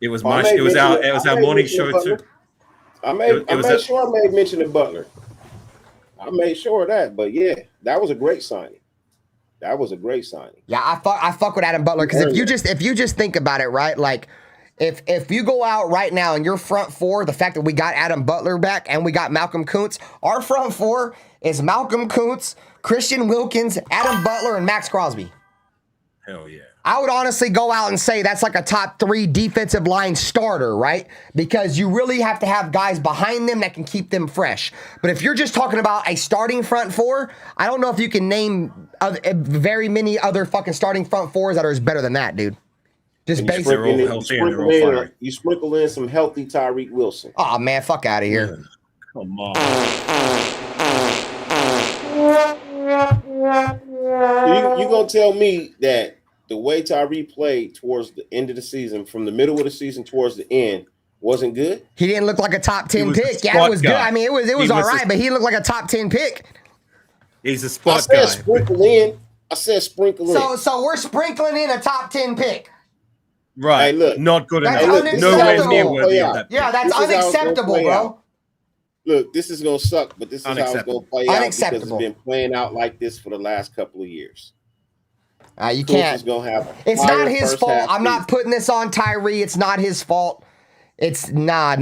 It was our morning show too. I made sure I made mention of Butler. I made sure of that, but yeah, that was a great signing. That was a great signing. Yeah, I fuck with Adam Butler because if you just think about it, right? Like, if you go out right now and your front four, the fact that we got Adam Butler back and we got Malcolm Kuntz, our front four is Malcolm Kuntz, Christian Wilkins, Adam Butler, and Max Crosby. Hell yeah. I would honestly go out and say that's like a top 3 defensive line starter, right? Because you really have to have guys behind them that can keep them fresh. But if you're just talking about a starting front four, I don't know if you can name very many other fucking starting front fours that are better than that, dude. Just basic. You sprinkle in some healthy Tyreek Wilson. Oh, man, fuck out of here. Come on. You gonna tell me that the way Tyree played towards the end of the season, from the middle of the season towards the end, wasn't good? He didn't look like a top 10 pick. Yeah, it was good. I mean, it was all right, but he looked like a top 10 pick. He's a spot guy. I said sprinkle in. So we're sprinkling in a top 10 pick. Right. Hey, look, not good enough. Nowhere near worthy of that. Yeah, that's unacceptable, bro. Look, this is gonna suck, but this is how it's gonna play out because it's been playing out like this for the last couple of years. You can't. It's not his fault. I'm not putting this on Tyree. It's not his fault. It's not.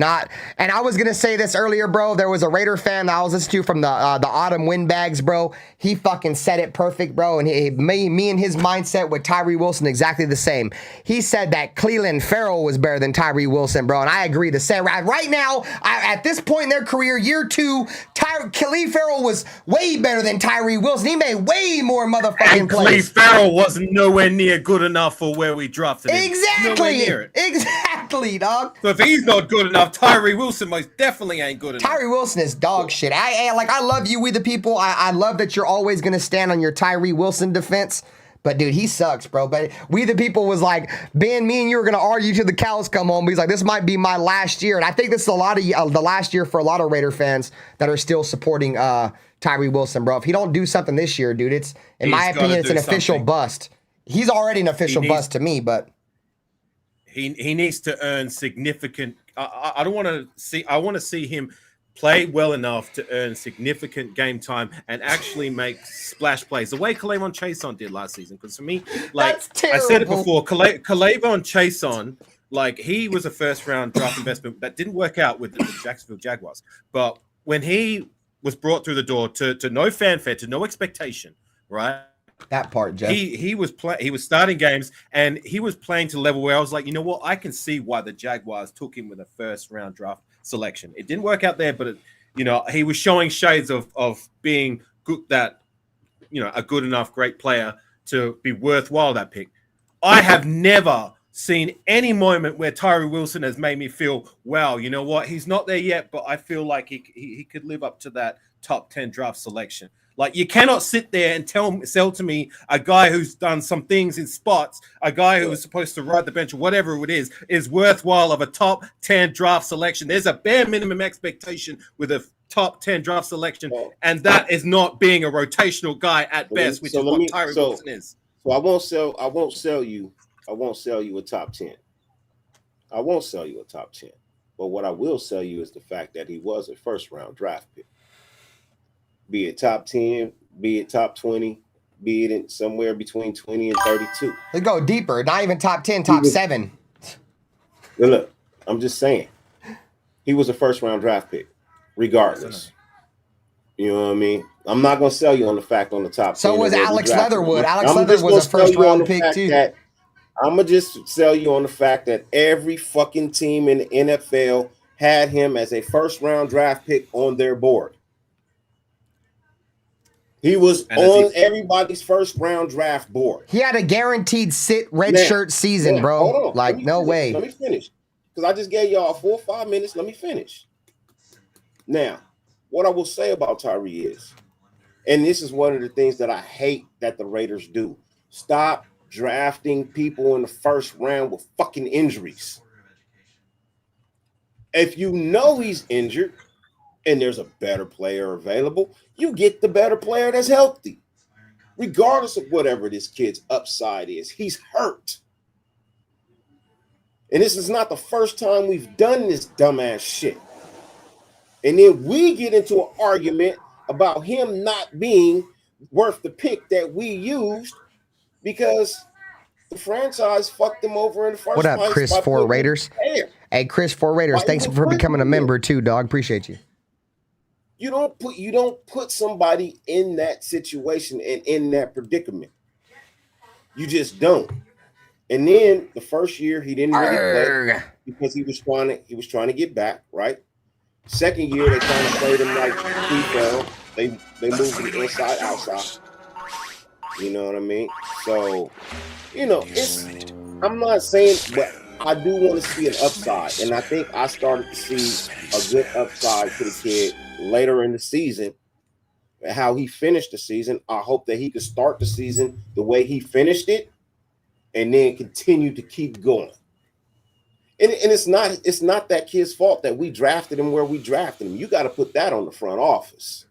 And I was gonna say this earlier, bro. There was a Raider fan that I was listening to from the Autumn Windbags, bro. He fucking said it perfect, bro. And me and his mindset with Tyree Wilson exactly the same. He said that Cleveland Farrell was better than Tyree Wilson, bro. And I agree. The same. Right now, at this point in their career, year 2, Khalil Farrell was way better than Tyree Wilson. He made way more motherfucking plays. Khalil Farrell wasn't nowhere near good enough for where we drafted him. Exactly, dog. So if he's not good enough, Tyree Wilson most definitely ain't good enough. Tyree Wilson is dog shit. I love you, We the People. I love that you're always going to stand on your Tyree Wilson defense. But, dude, he sucks, bro. But We the People was like, Ben, me and you are going to argue till the cows come home. He's like, this might be my last year. And I think this is a lot of the last year for a lot of Raider fans that are still supporting Tyree Wilson, bro. If he don't do something this year, dude, it's, in my opinion, it's an official bust. He's already an official bust to me, but... He needs to earn significant. I don't want to see. I want to see him play well enough to earn significant game time and actually make splash plays the way K'Lavon Chason did last season. Because for me, like I said it before, K'Lavon Chason, like he was a first round draft investment that didn't work out with the Jacksonville Jaguars. But when he was brought through the door to no fanfare, to no expectation, right? That part, Jeff. He was starting games and he was playing to the level where I was like, you know what? I can see why the Jaguars took him with a first round draft selection. It didn't work out there, but he was showing shades of being good, that a good enough great player to be worthwhile that pick. I have never seen any moment where Tyree Wilson has made me feel, wow, you know what? He's not there yet, but I feel like he could live up to that top 10 draft selection. Like, you cannot sit there and sell to me a guy who's done some things in spots, a guy who was supposed to ride the bench or whatever it is worthwhile of a top 10 draft selection. There's a bare minimum expectation with a top 10 draft selection, and that is not being a rotational guy at best, which is what Tyree Wilson is. So I won't sell you a top 10. I won't sell you a top 10. But what I will sell you is the fact that he was a first round draft pick. Be it top 10, be it top 20, be it in somewhere between 20 and 32. They go deeper, not even top 10, top 7. Look, I'm just saying. He was a first round draft pick, regardless. You know what I mean? I'm not going to sell you on the fact on the top 10. So was Alex Leatherwood. Alex Leatherwood was a first round pick too. I'm going to just sell you on the fact that every fucking team in the NFL had him as a first round draft pick on their board. He was on everybody's first round draft board. He had a guaranteed shirt season, bro. Hold on. Like, no way. Let me finish. Because I just gave y'all 4 or 5 minutes. Let me finish. Now, what I will say about Tyree is, and this is one of the things that I hate that the Raiders do. Stop drafting people in the first round with fucking injuries. If you know he's injured and there's a better player available, you get the better player that's healthy. Regardless of whatever this kid's upside is, he's hurt. And this is not the first time we've done this dumbass shit. And then we get into an argument about him not being worth the pick that we used because the franchise fucked him over in the first place. What up, Chris for Raiders? Hey, Chris for Raiders, thanks for becoming a member too, dog. Appreciate you. You don't put somebody in that situation and in that predicament. You just don't. And then the first year he didn't really play because he was trying to get back, right? Second year they kind of played him like he fell. They moved him inside outside. You know what I mean? So, I'm not saying, but I do want to see an upside, and I think I started to see a good upside to the kid later in the season. How he finished the season, I hope that he could start the season the way he finished it, and then continue to keep going. And it's not that kid's fault that we drafted him where we drafted him. You got to put that on the front office.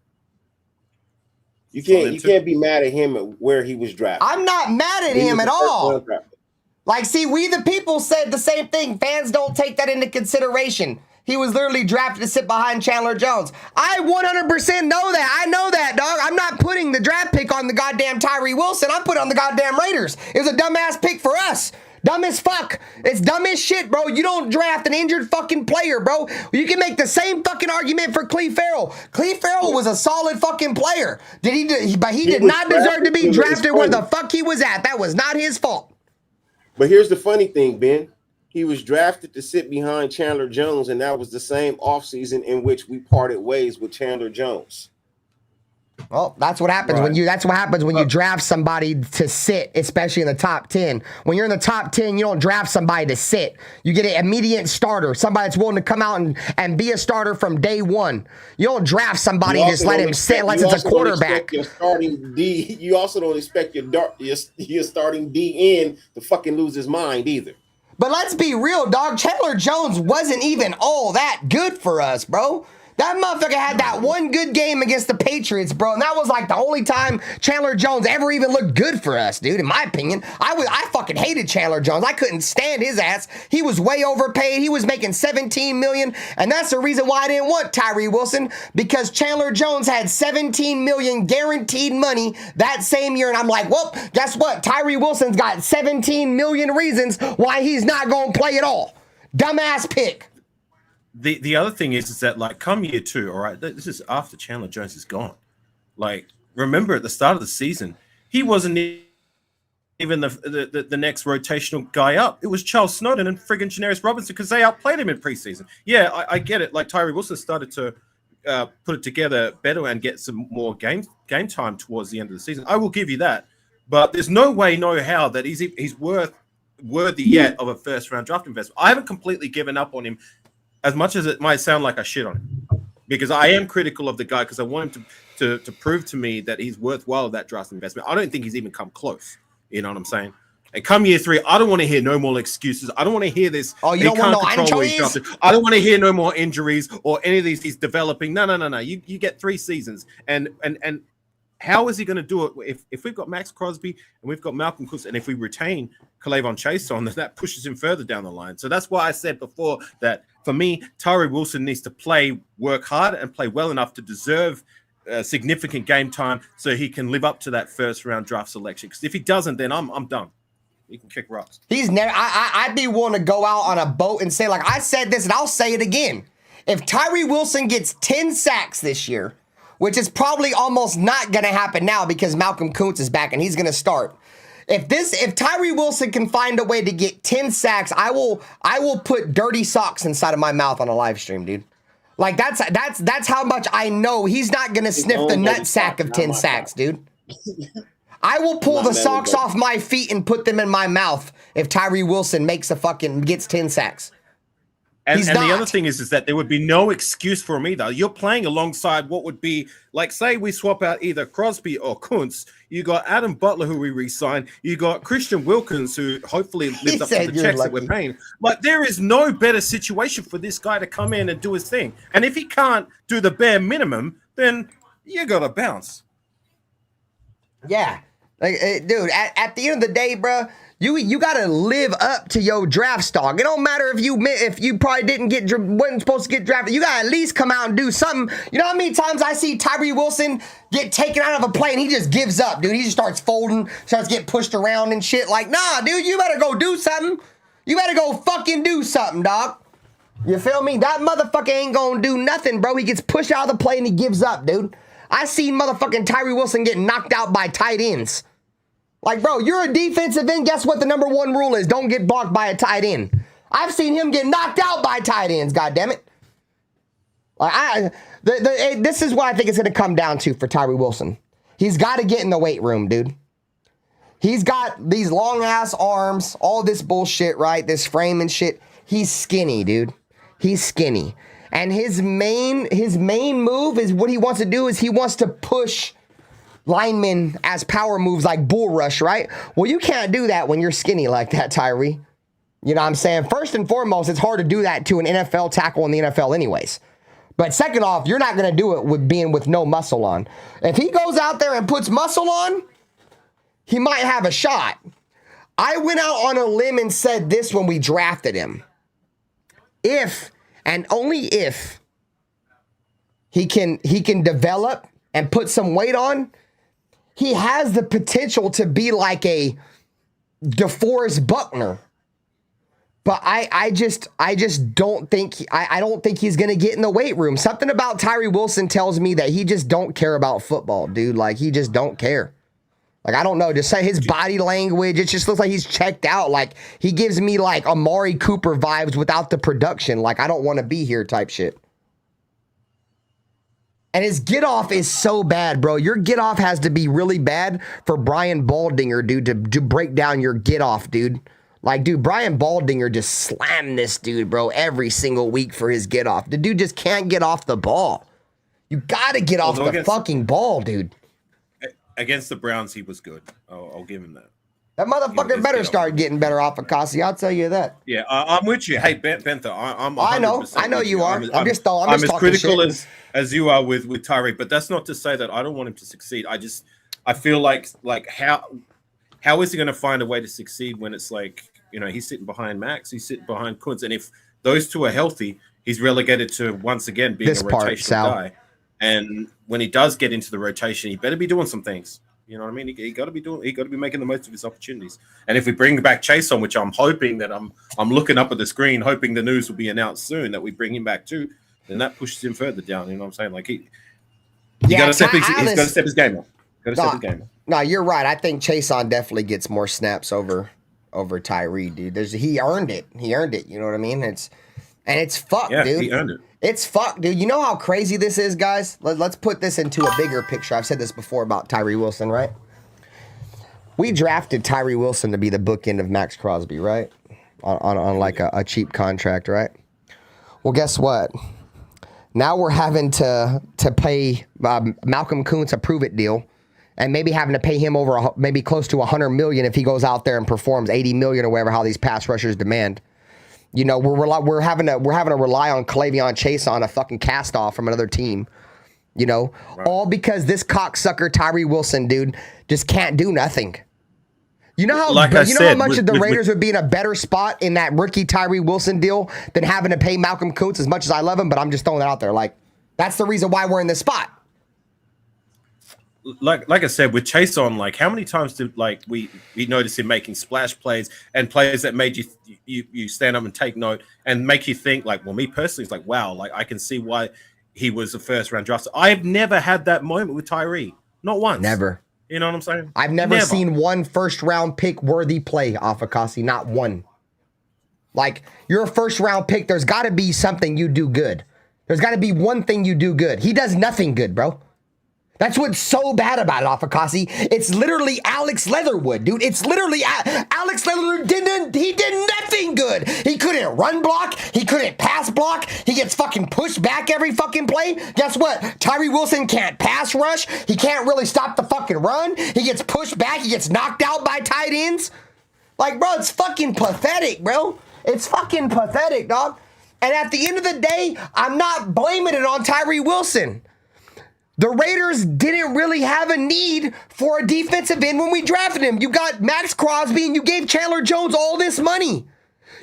You can't be mad at him at where he was drafted. I'm not mad at him at all. Like, see, we the people said the same thing. Fans don't take that into consideration. He was literally drafted to sit behind Chandler Jones. I 100% know that. I know that, dog. I'm not putting the draft pick on the goddamn Tyree Wilson. I'm putting on the goddamn Raiders. It was a dumbass pick for us. Dumb as fuck. It's dumb as shit, bro. You don't draft an injured fucking player, bro. You can make the same fucking argument for Cleve Farrell. Cleve Farrell was a solid fucking player. But he did not deserve to be drafted where the fuck he was at. That was not his fault. But here's the funny thing, Ben. He was drafted to sit behind Chandler Jones, and that was the same offseason in which we parted ways with Chandler Jones. Well, that's what happens when you draft somebody to sit, especially in the top 10. When you're in the top 10, you don't draft somebody to sit. You get an immediate starter, somebody that's willing to come out and be a starter from day one. You don't draft somebody and just let him sit unless it's a quarterback. You also don't expect your starting DN to fucking lose his mind either. But let's be real, dog. Chandler Jones wasn't even all that good for us, bro. That motherfucker had that one good game against the Patriots, bro. And that was like the only time Chandler Jones ever even looked good for us, dude. In my opinion, I fucking hated Chandler Jones. I couldn't stand his ass. He was way overpaid. He was making $17 million. And that's the reason why I didn't want Tyree Wilson, because Chandler Jones had $17 million guaranteed money that same year. And I'm like, well, guess what? Tyree Wilson's got 17 million reasons why he's not going to play at all. Dumbass pick. The other thing is that, like, come year 2, all right, this is after Chandler Jones is gone. Like, remember at the start of the season, he wasn't even the next rotational guy up. It was Charles Snowden and friggin' Janarius Robinson because they outplayed him in preseason. Yeah, I get it. Like, Tyree Wilson started to put it together better and get some more game time towards the end of the season. I will give you that. But there's no way, no how that he's worthy yet of a first-round draft investment. I haven't completely given up on him, as much as it might sound like I shit on him, because I am critical of the guy because I want him to prove to me that he's worthwhile of that draft investment. I don't think he's even come close. You know what I'm saying? And come year 3, I don't want to hear no more excuses. I don't want to hear this. Oh, you don't want no injuries? I don't want to hear no more injuries or any of these. He's developing. No. You get 3 seasons. And how is he going to do it if we've got Max Crosby and we've got Malcolm Cook, and if we retain K'Lavon Chaisson, then that pushes him further down the line. So that's why I said before that for me, Tyree Wilson needs to work hard and play well enough to deserve significant game time so he can live up to that first round draft selection. Because if he doesn't, then I'm done. He can kick rocks. He's never. I'd be willing to go out on a boat and say, like I said this, and I'll say it again. If Tyree Wilson gets 10 sacks this year, which is probably almost not going to happen now because Malcolm Kuntz is back and he's going to start. If Tyree Wilson can find a way to get 10 sacks, I will put dirty socks inside of my mouth on a live stream, dude. Like that's how much I know he's not going to sniff the nut sack of 10 sacks, dude. I will pull the socks off my feet and put them in my mouth if Tyree Wilson gets 10 sacks. And the other thing is that there would be no excuse for him either. You're playing alongside what would be, like, say we swap out either Crosby or Kuntz. You got Adam Butler, who we re-signed. You got Christian Wilkins, who hopefully lives up to the checks that we're paying. Like, there is no better situation for this guy to come in and do his thing. And if he can't do the bare minimum, then you got to bounce. Yeah. Like, dude, at the end of the day, bro, you got to live up to your draft stock. It don't matter if you probably wasn't supposed to get drafted. You got to at least come out and do something. You know how many times I see Tyree Wilson get taken out of a play and he just gives up, dude. He just starts folding, starts getting pushed around and shit. Like, nah, dude, you better go do something. You better go fucking do something, dog. You feel me? That motherfucker ain't gonna do nothing, bro. He gets pushed out of the play and he gives up, dude. I seen motherfucking Tyree Wilson get knocked out by tight ends. Like, bro, you're a defensive end. Guess what the number 1 rule is? Don't get blocked by a tight end. I've seen him get knocked out by tight ends, goddammit. Like, this is what I think it's going to come down to for Tyree Wilson. He's got to get in the weight room, dude. He's got these long-ass arms, all this bullshit, right? This frame and shit. He's skinny, dude. He's skinny. And his main move is what he wants to do is he wants to push linemen as power moves like bull rush, right? Well, you can't do that when you're skinny like that, Tyree. You know what I'm saying? First and foremost, it's hard to do that to an NFL tackle in the NFL anyways. But second off, you're not going to do it with no muscle on. If he goes out there and puts muscle on, he might have a shot. I went out on a limb and said this when we drafted him. If and only if he can develop and put some weight on, he has the potential to be like a DeForest Buckner. But I just don't think I don't think he's gonna get in the weight room. Something about Tyree Wilson tells me that he just don't care about football, dude. Like, he just don't care. Like, I don't know, just say his body language, it just looks like he's checked out. Like, he gives me like Amari Cooper vibes without the production. Like, I don't want to be here type shit. And his get off is so bad, bro. Your get off has to be really bad for Brian Baldinger, dude, to break down your get off, dude. Like, dude, Brian Baldinger just slammed this dude, bro, every single week for his get off. The dude just can't get off the ball. You got to get off the fucking ball, dude. Against the Browns, he was good. I'll give him that. That motherfucker better start getting better off of Kasi. I'll tell you that. Yeah, I'm with you. Hey, Bentha, I know you are. I'm as critical as you are with Tyree, but that's not to say that I don't want him to succeed. I feel like how is he going to find a way to succeed when it's like, you know, he's sitting behind Max, he's sitting behind Kuntz, and if those two are healthy, he's relegated to once again being a rotational guy. And when he does get into the rotation, he better be doing some things. You know what I mean? He got to be making the most of his opportunities. And if we bring back Chase on, which I'm hoping that I'm looking up at the screen, hoping the news will be announced soon that we bring him back too, then that pushes him further down. You know what I'm saying? Like he's got to step his game up. No, you're right. I think Chase on definitely gets more snaps over Tyree, dude. He earned it. You know what I mean? It's fucked, dude. He earned it. It's fucked, dude. You know how crazy this is, guys? Let's put this into a bigger picture. I've said this before about Tyree Wilson, right? We drafted Tyree Wilson to be the bookend of Max Crosby, right? On like a cheap contract, right? Well, guess what? Now we're having to pay Malcolm Kuntz a prove it deal, and maybe having to pay him over maybe close to $100 million if he goes out there and performs $80 million or whatever how these pass rushers demand. You know, we're having to rely on K'Lavon Chase on a fucking cast off from another team. You know, all because this cocksucker Tyree Wilson, dude, just can't do nothing. You know how how much of the Raiders would be in a better spot in that rookie Tyree Wilson deal than having to pay Malcolm Kuntz, as much as I love him, but I'm just throwing it out there. Like, that's the reason why we're in this spot. Like I said, with Chase on, like, how many times did we notice him making splash plays and plays that made you stand up and take note and make you think, like, well, me personally, it's like, wow, like, I can see why he was a first round draft. I've never had that moment with Tyree. Not once. Never. You know what I'm saying? I've never seen one first round pick worthy play off of Kasi. Not one. Like, you're a first round pick. There's got to be something you do good. There's got to be one thing you do good. He does nothing good, bro. That's what's so bad about it off of Kasi. It's literally Alex Leatherwood, dude. It's literally Alex Leatherwood he did nothing good. He couldn't run block. He couldn't pass block. He gets fucking pushed back every fucking play. Guess what? Tyree Wilson can't pass rush. He can't really stop the fucking run. He gets pushed back. He gets knocked out by tight ends. Like, bro, it's fucking pathetic, bro. It's fucking pathetic, dog. And at the end of the day, I'm not blaming it on Tyree Wilson. The Raiders didn't really have a need for a defensive end when we drafted him. You got Max Crosby and you gave Chandler Jones all this money.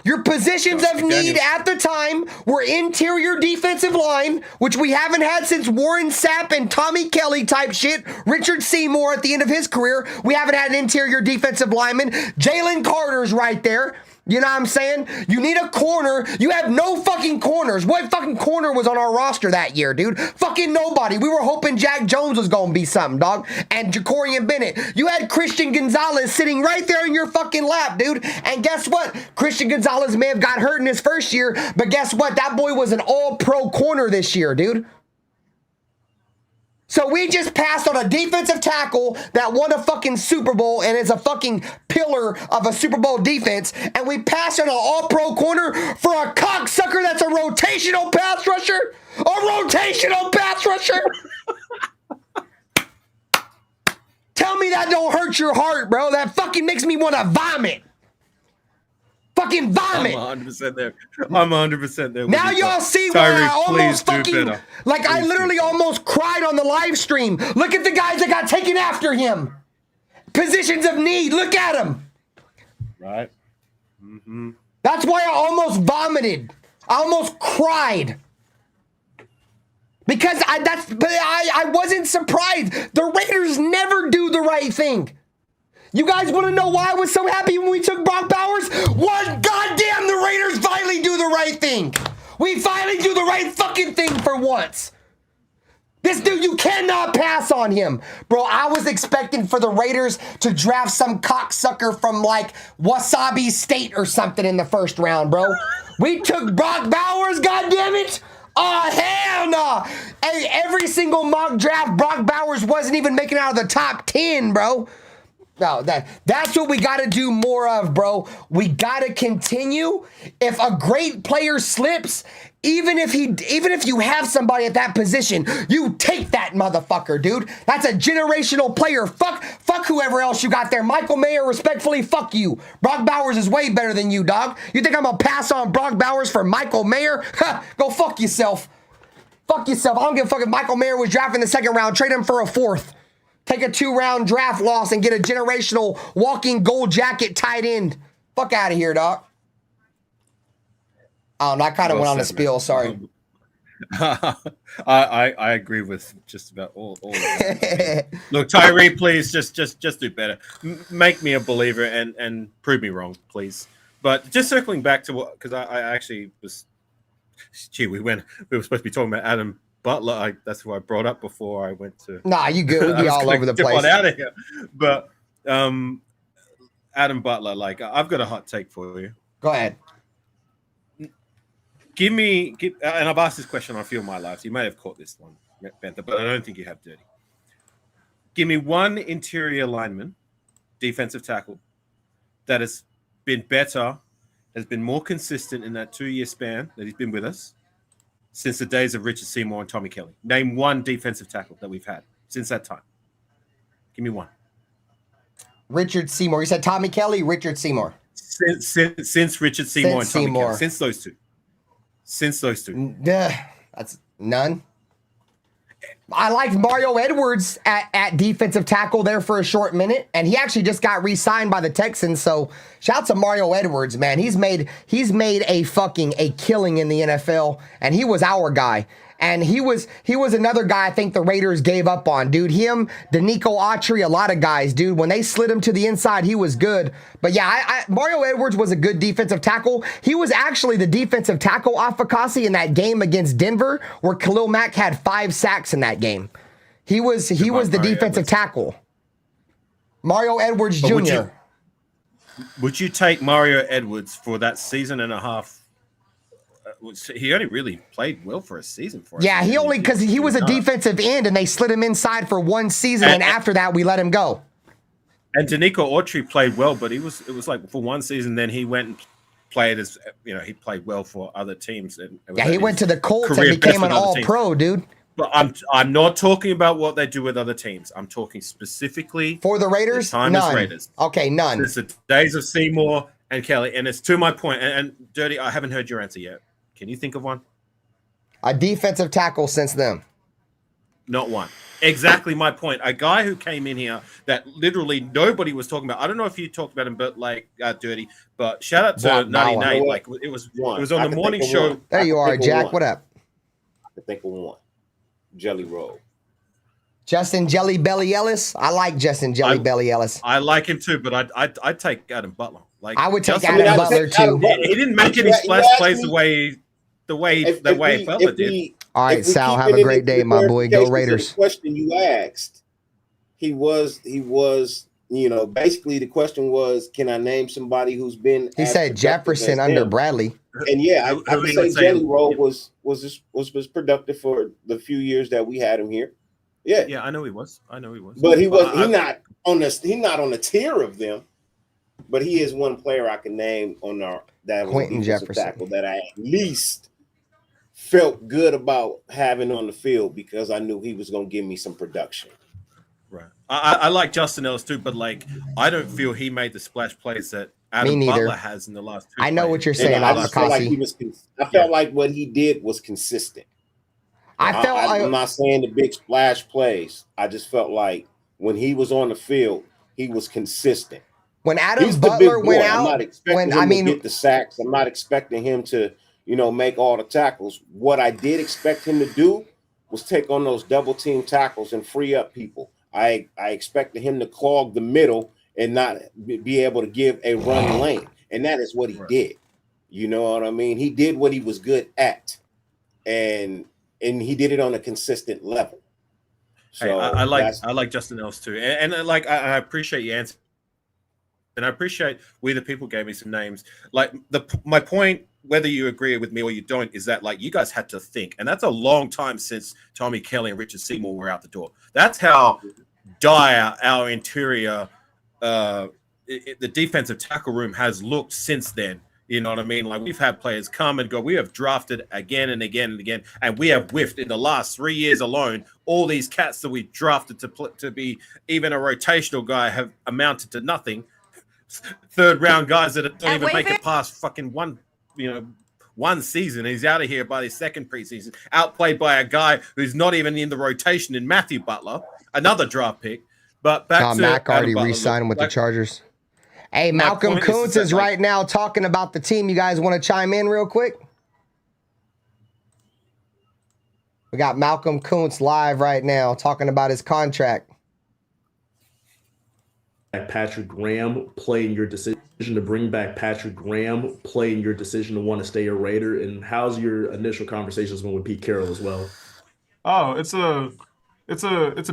Your positions of need at the time were interior defensive line, which we haven't had since Warren Sapp and Tommy Kelly type shit. Richard Seymour at the end of his career. We haven't had an interior defensive lineman. Jalen Carter's right there. You know what I'm saying? You need a corner. You have no fucking corners. What fucking corner was on our roster that year, dude? Fucking nobody. We were hoping Jack Jones was going to be something, dog. And Jacorian Bennett. You had Christian Gonzalez sitting right there in your fucking lap, dude. And guess what? Christian Gonzalez may have got hurt in his first year, but guess what? That boy was an all-pro corner this year, dude. So we just passed on a defensive tackle that won a fucking Super Bowl and is a fucking pillar of a Super Bowl defense, and we passed on an all-pro corner for a cocksucker that's a rotational pass rusher? A rotational pass rusher? Tell me that don't hurt your heart, bro. That fucking makes me want to vomit. Fucking vomit. I'm 100% there. I'm 100% there. Now y'all see why I almost fucking, like, I literally almost cried on the live stream. Look at the guys that got taken after him. Positions of need. Look at them. Right. Mm-hmm. That's why I almost vomited. I almost cried. Because I wasn't surprised. The Raiders never do the right thing. You guys want to know why I was so happy when we took Brock Bowers? One goddamn, the Raiders finally do the right thing. We finally do the right fucking thing for once. This dude, you cannot pass on him. Bro, I was expecting for the Raiders to draft some cocksucker from like Wasabi State or something in the first round, bro. We took Brock Bowers, goddammit. Oh, hell no. Hey, every single mock draft, Brock Bowers wasn't even making out of the top 10, bro. No, that's what we got to do more of, bro. We got to continue. If a great player slips, even if you have somebody at that position, you take that motherfucker, dude. That's a generational player. Fuck whoever else you got there. Michael Mayer, respectfully, fuck you. Brock Bowers is way better than you, dog. You think I'm gonna pass on Brock Bowers for Michael Mayer? Go fuck yourself. Fuck yourself. I don't give a fuck if Michael Mayer was drafted in the second round. Trade him for a fourth. Take a 2-round draft loss and get a generational walking gold jacket tight end. Fuck out of here, dog. I don't know. I kind of went on a spiel. Sorry. I agree with just about all of that. Look, Tyree, please just do better. Make me a believer and prove me wrong, please. But just circling back to what, because I actually was, we were supposed to be talking about Adam Butler. That's who I brought up before I went to. Nah, you good. We'll be all over the place. Out of here. But Adam Butler, like, I've got a hot take for you. Go ahead. Give me, and I've asked this question on a few of my lives. You may have caught this one, Bentha, but I don't think you have, Dirty. Give me one interior lineman, defensive tackle, that has been better, has been more consistent in that 2-year span that he's been with us since the days of Richard Seymour and Tommy Kelly? Name one defensive tackle that we've had since that time. Give me one. Richard Seymour. You said Tommy Kelly, Richard Seymour. Since Richard Seymour and Tommy Kelly. Since those two. Since those two. That's none. I liked Mario Edwards at defensive tackle there for a short minute, and he actually just got re-signed by the Texans. So shout out to Mario Edwards, man. He's made a killing in the NFL, and he was our guy. And he was another guy I think the Raiders gave up on, dude. Him, Danico Autry, a lot of guys, dude. When they slid him to the inside, he was good. But yeah, Mario Edwards was a good defensive tackle. He was actually the defensive tackle off Fakasi in that game against Denver, where Khalil Mack had 5 sacks in that game. He was the defensive tackle. Mario Edwards Jr. Would you take Mario Edwards for that season and a half? He only really played well for a season for us. Yeah, he only because he was a defensive end and they slid him inside for one season, and after that we let him go. And Danico Autry played well, but it was like for one season. Then he went and played as he played well for other teams. And he went to the Colts and became an All-Pro, dude. But I'm not talking about what they do with other teams. I'm talking specifically for the Raiders. None. Raiders. Okay, none. It's the days of Seymour and Kelly, and it's to my point. And Dirty, I haven't heard your answer yet. Can you think of one? A defensive tackle since then. Not one. Exactly my point. A guy who came in here that literally nobody was talking about. I don't know if you talked about him, but like Dirty. But shout out to Nutty Nate. Like it was on the morning show. There you are, Jack. What up? I think of one. Jelly Roll. Justin Jelly Belly Ellis. I like Justin Jelly Belly Ellis. I like him too, but I'd take Adam Butler. Like I would take Adam Butler too. He didn't make any splash plays the way Butler did. All right, Sal, have a great day, my boy. Go Raiders. The question you asked, he was, basically the question was, can I name somebody who's been? He said Jefferson under Bradley. And yeah, I would say Jelly Roll was productive for the few years that we had him here. Yeah, I know he was. But he's not on the tier of them. But he is one player I can name on that Quentin Jefferson tackle that I at least felt good about having on the field because I knew he was going to give me some production. Right. I like Justin Ellis too, but like I don't feel he made the splash plays that Adam Butler has in the last 2 I know what you're saying. I felt like what he did was consistent. I'm not saying the big splash plays. I just felt like when he was on the field, he was consistent. When Adam Butler went out, I'm not expecting him to get the sacks. I'm not expecting him to, make all the tackles. What I did expect him to do was take on those double team tackles and free up people. I expected him to clog the middle and not be able to give a run lane. And that is what he did. You know what I mean? He did what he was good at. And he did it on a consistent level. So hey, I like Justin Ellis too. And I appreciate your answer. And I appreciate we the people gave me some names. Like my point, whether you agree with me or you don't, is that like you guys had to think, and that's a long time since Tommy Kelly and Richard Seymour were out the door. That's how dire our interior, the defensive tackle room has looked since then. You know what I mean? Like we've had players come and go. We have drafted again and again and again, and we have whiffed in the last 3 years alone. All these cats that we drafted to be even a rotational guy have amounted to nothing. Third round guys that don't even make it past fucking one season. He's out of here by the second preseason, outplayed by a guy who's not even in the rotation in Matthew Butler, another draft pick. But back to Mac already re-signed with the Chargers. Hey, Malcolm Kuntz is right now talking about the team. You guys want to chime in real quick? We got Malcolm Kuntz live right now talking about his contract. Patrick Graham play in your decision to bring back Patrick Graham play in your decision to want to stay a Raider, and how's your initial conversations been with Pete Carroll as well? Oh, it's a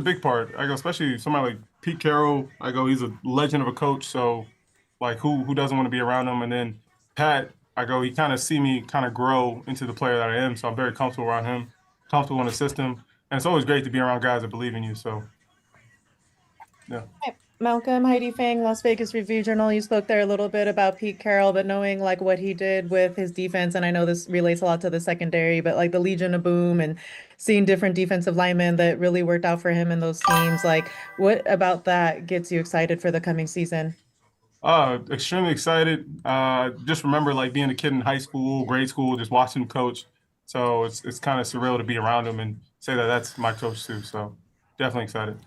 big part. I go, especially somebody like Pete Carroll. I go, he's a legend of a coach. So, like, who doesn't want to be around him? And then Pat, I go, he kind of see me kind of grow into the player that I am. So I'm very comfortable around him, comfortable in the system, and it's always great to be around guys that believe in you. So, yeah. Malcolm, Heidi Fang, Las Vegas Review-Journal. You spoke there a little bit about Pete Carroll, but knowing like what he did with his defense, and I know this relates a lot to the secondary, but like the Legion of Boom and seeing different defensive linemen that really worked out for him in those teams. Like, what about that gets you excited for the coming season? Extremely excited. Just remember like being a kid in high school, grade school, just watching him coach. So it's kind of surreal to be around him and say that that's my coach too. So definitely excited.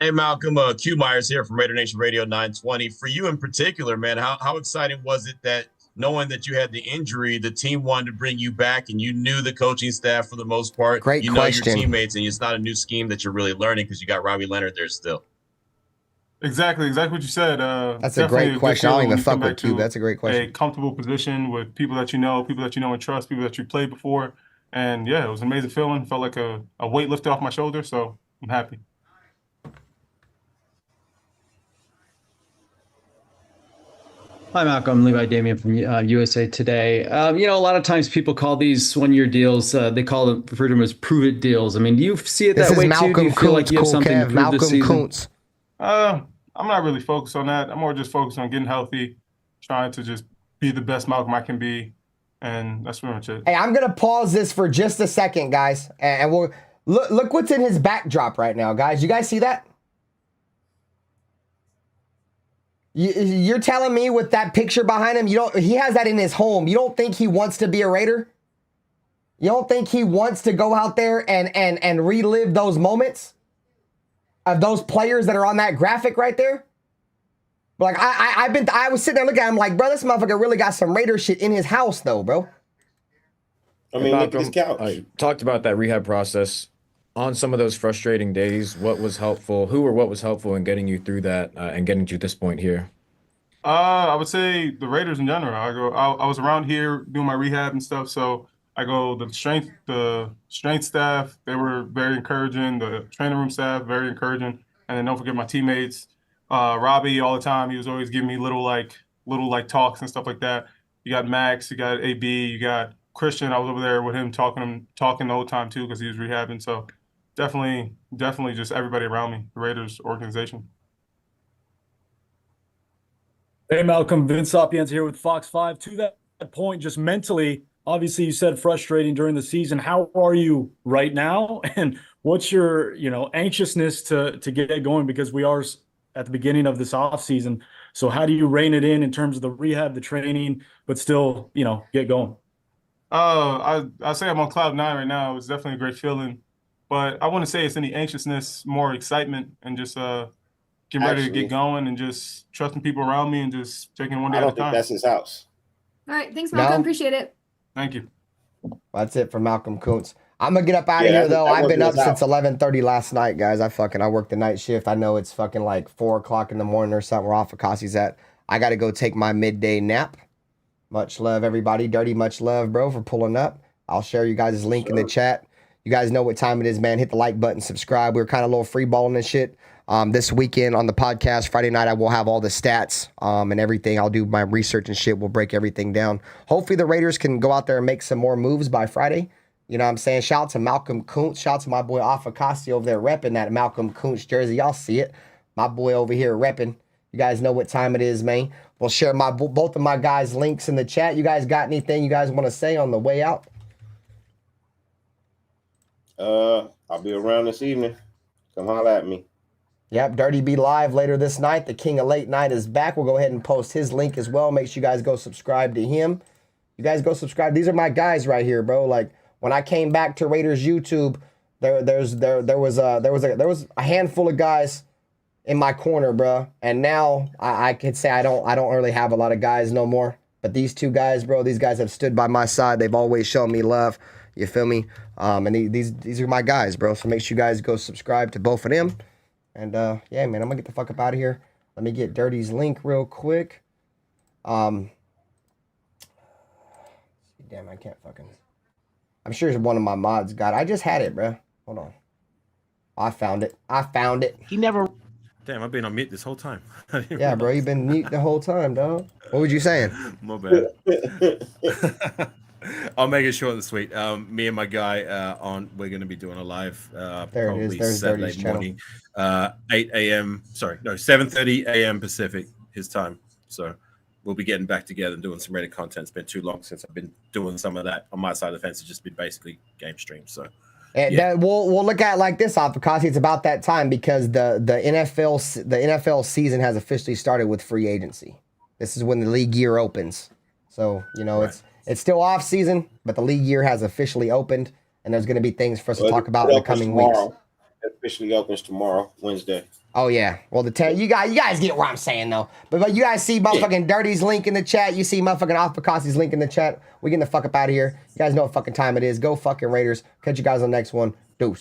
Hey, Malcolm, Q Myers here from RaiderNation Radio 920. For you in particular, man, how exciting was it that knowing that you had the injury, the team wanted to bring you back and you knew the coaching staff for the most part? Great you question. know your teammates, and it's not a new scheme that you're really learning because you got Robbie Leonard there still. Exactly what you said. That's a great question. I don't even fuck with Q. That's a great question. A comfortable position with people that you know and trust, people that you played before. And yeah, it was an amazing feeling. Felt like a weight lifted off my shoulder, so I'm happy. Hi, Malcolm. Levi Damien from USA Today. A lot of times people call these one-year deals, they refer to them as prove-it deals. I mean, do you see it that way too? Do you feel like you have something to prove this season? Kuntz. I'm not really focused on that. I'm more just focused on getting healthy, trying to just be the best Malcolm I can be, and that's pretty much it. Hey, I'm gonna pause this for just a second, guys, and we'll look what's in his backdrop right now, guys. You guys see that? You're telling me with that picture behind him, he has that in his home. You don't think he wants to be a Raider? You don't think he wants to go out there and relive those moments of those players that are on that graphic right there? But like I was sitting there looking at him like, bro, this motherfucker really got some Raider shit in his house though, bro. I mean, look at his couch. Talked about that rehab process. On some of those frustrating days, what was helpful? What was helpful in getting you through that and getting to this point here? I would say the Raiders in general. I was around here doing my rehab and stuff, so the strength staff, they were very encouraging. The training room staff, very encouraging. And then don't forget my teammates. Robbie, all the time, he was always giving me little talks and stuff like that. You got Max, you got AB, you got Christian. I was over there with him talking the whole time too because he was rehabbing. So definitely just everybody around me, the Raiders organization. Hey, Malcolm, Vince Sapiens here with Fox 5. To that point, just mentally, obviously you said frustrating during the season. How are you right now? And what's your, anxiousness to get going? Because we are at the beginning of this off season. So how do you rein it in terms of the rehab, the training, but still, get going? I say I'm on cloud 9 right now. It's definitely a great feeling, but I wouldn't say it's any anxiousness, more excitement, and just getting ready to get going and just trusting people around me and just taking one day at a time. I don't think that's his house. All right, thanks, Malcolm. No? Appreciate it. Thank you. That's it for Malcolm Kuntz. I'm gonna get up out of here though. I've been up since 11:30 last night, guys. I worked the night shift. I know it's fucking like 4 o'clock in the morning or something where Afakasi's at. I gotta go take my midday nap. Much love, everybody. Dirty, much love, bro, for pulling up. I'll share you guys' link in the chat. You guys know what time it is, man. Hit the like button, subscribe. We're kind of a little free balling and shit. This weekend on the podcast, Friday night, I will have all the stats and everything. I'll do my research and shit. We'll break everything down. Hopefully the Raiders can go out there and make some more moves by Friday. You know what I'm saying? Shout out to Malcolm Kuntz. Shout out to my boy Afakasi over there repping that Malcolm Kuntz jersey. Y'all see it. My boy over here repping. You guys know what time it is, man. We'll share both of my guys' links in the chat. You guys got anything you guys want to say on the way out? I'll be around this evening. Come holler at me. Yep, Dirty B live later this night. The King of Late Night is back. We'll go ahead and post his link as well. Make sure you guys go subscribe to him. You guys go subscribe. These are my guys right here, bro. Like when I came back to Raiders YouTube, there was a handful of guys in my corner, bro. And now I could say I don't really have a lot of guys no more. But these two guys, bro, these guys have stood by my side. They've always shown me love. You feel me? And these are my guys, bro. So make sure you guys go subscribe to both of them. And yeah, man, I'm gonna get the fuck up out of here. Let me get Dirty's link real quick. Damn, I can't fucking. I'm sure one of my mods got it. I just had it, bro. Hold on. I found it. He never. Damn, I've been on mute this whole time. Yeah, bro, you've been mute the whole time, dog. What was you saying? My bad. I'll make it short and sweet. Me and my guy we're going to be doing a live probably Saturday morning, 8 a.m. Sorry, no, 7:30 a.m. Pacific, his time. So we'll be getting back together and doing some Raider content. It's been too long since I've been doing some of that on my side of the fence. It's just been basically game streams. So we'll look at it like this, Afakasi. It's about that time because the NFL season has officially started with free agency. This is when the league year opens. So it's still off season, but the league year has officially opened, and there's going to be things for us to talk about in the coming weeks. It officially opens tomorrow, Wednesday. Oh yeah. Well, you guys get what I'm saying though. But you guys see motherfucking Dirty's link in the chat. You see motherfucking Afakasi's link in the chat. We getting the fuck up out of here. You guys know what fucking time it is. Go fucking Raiders. Catch you guys on the next one. Deuce.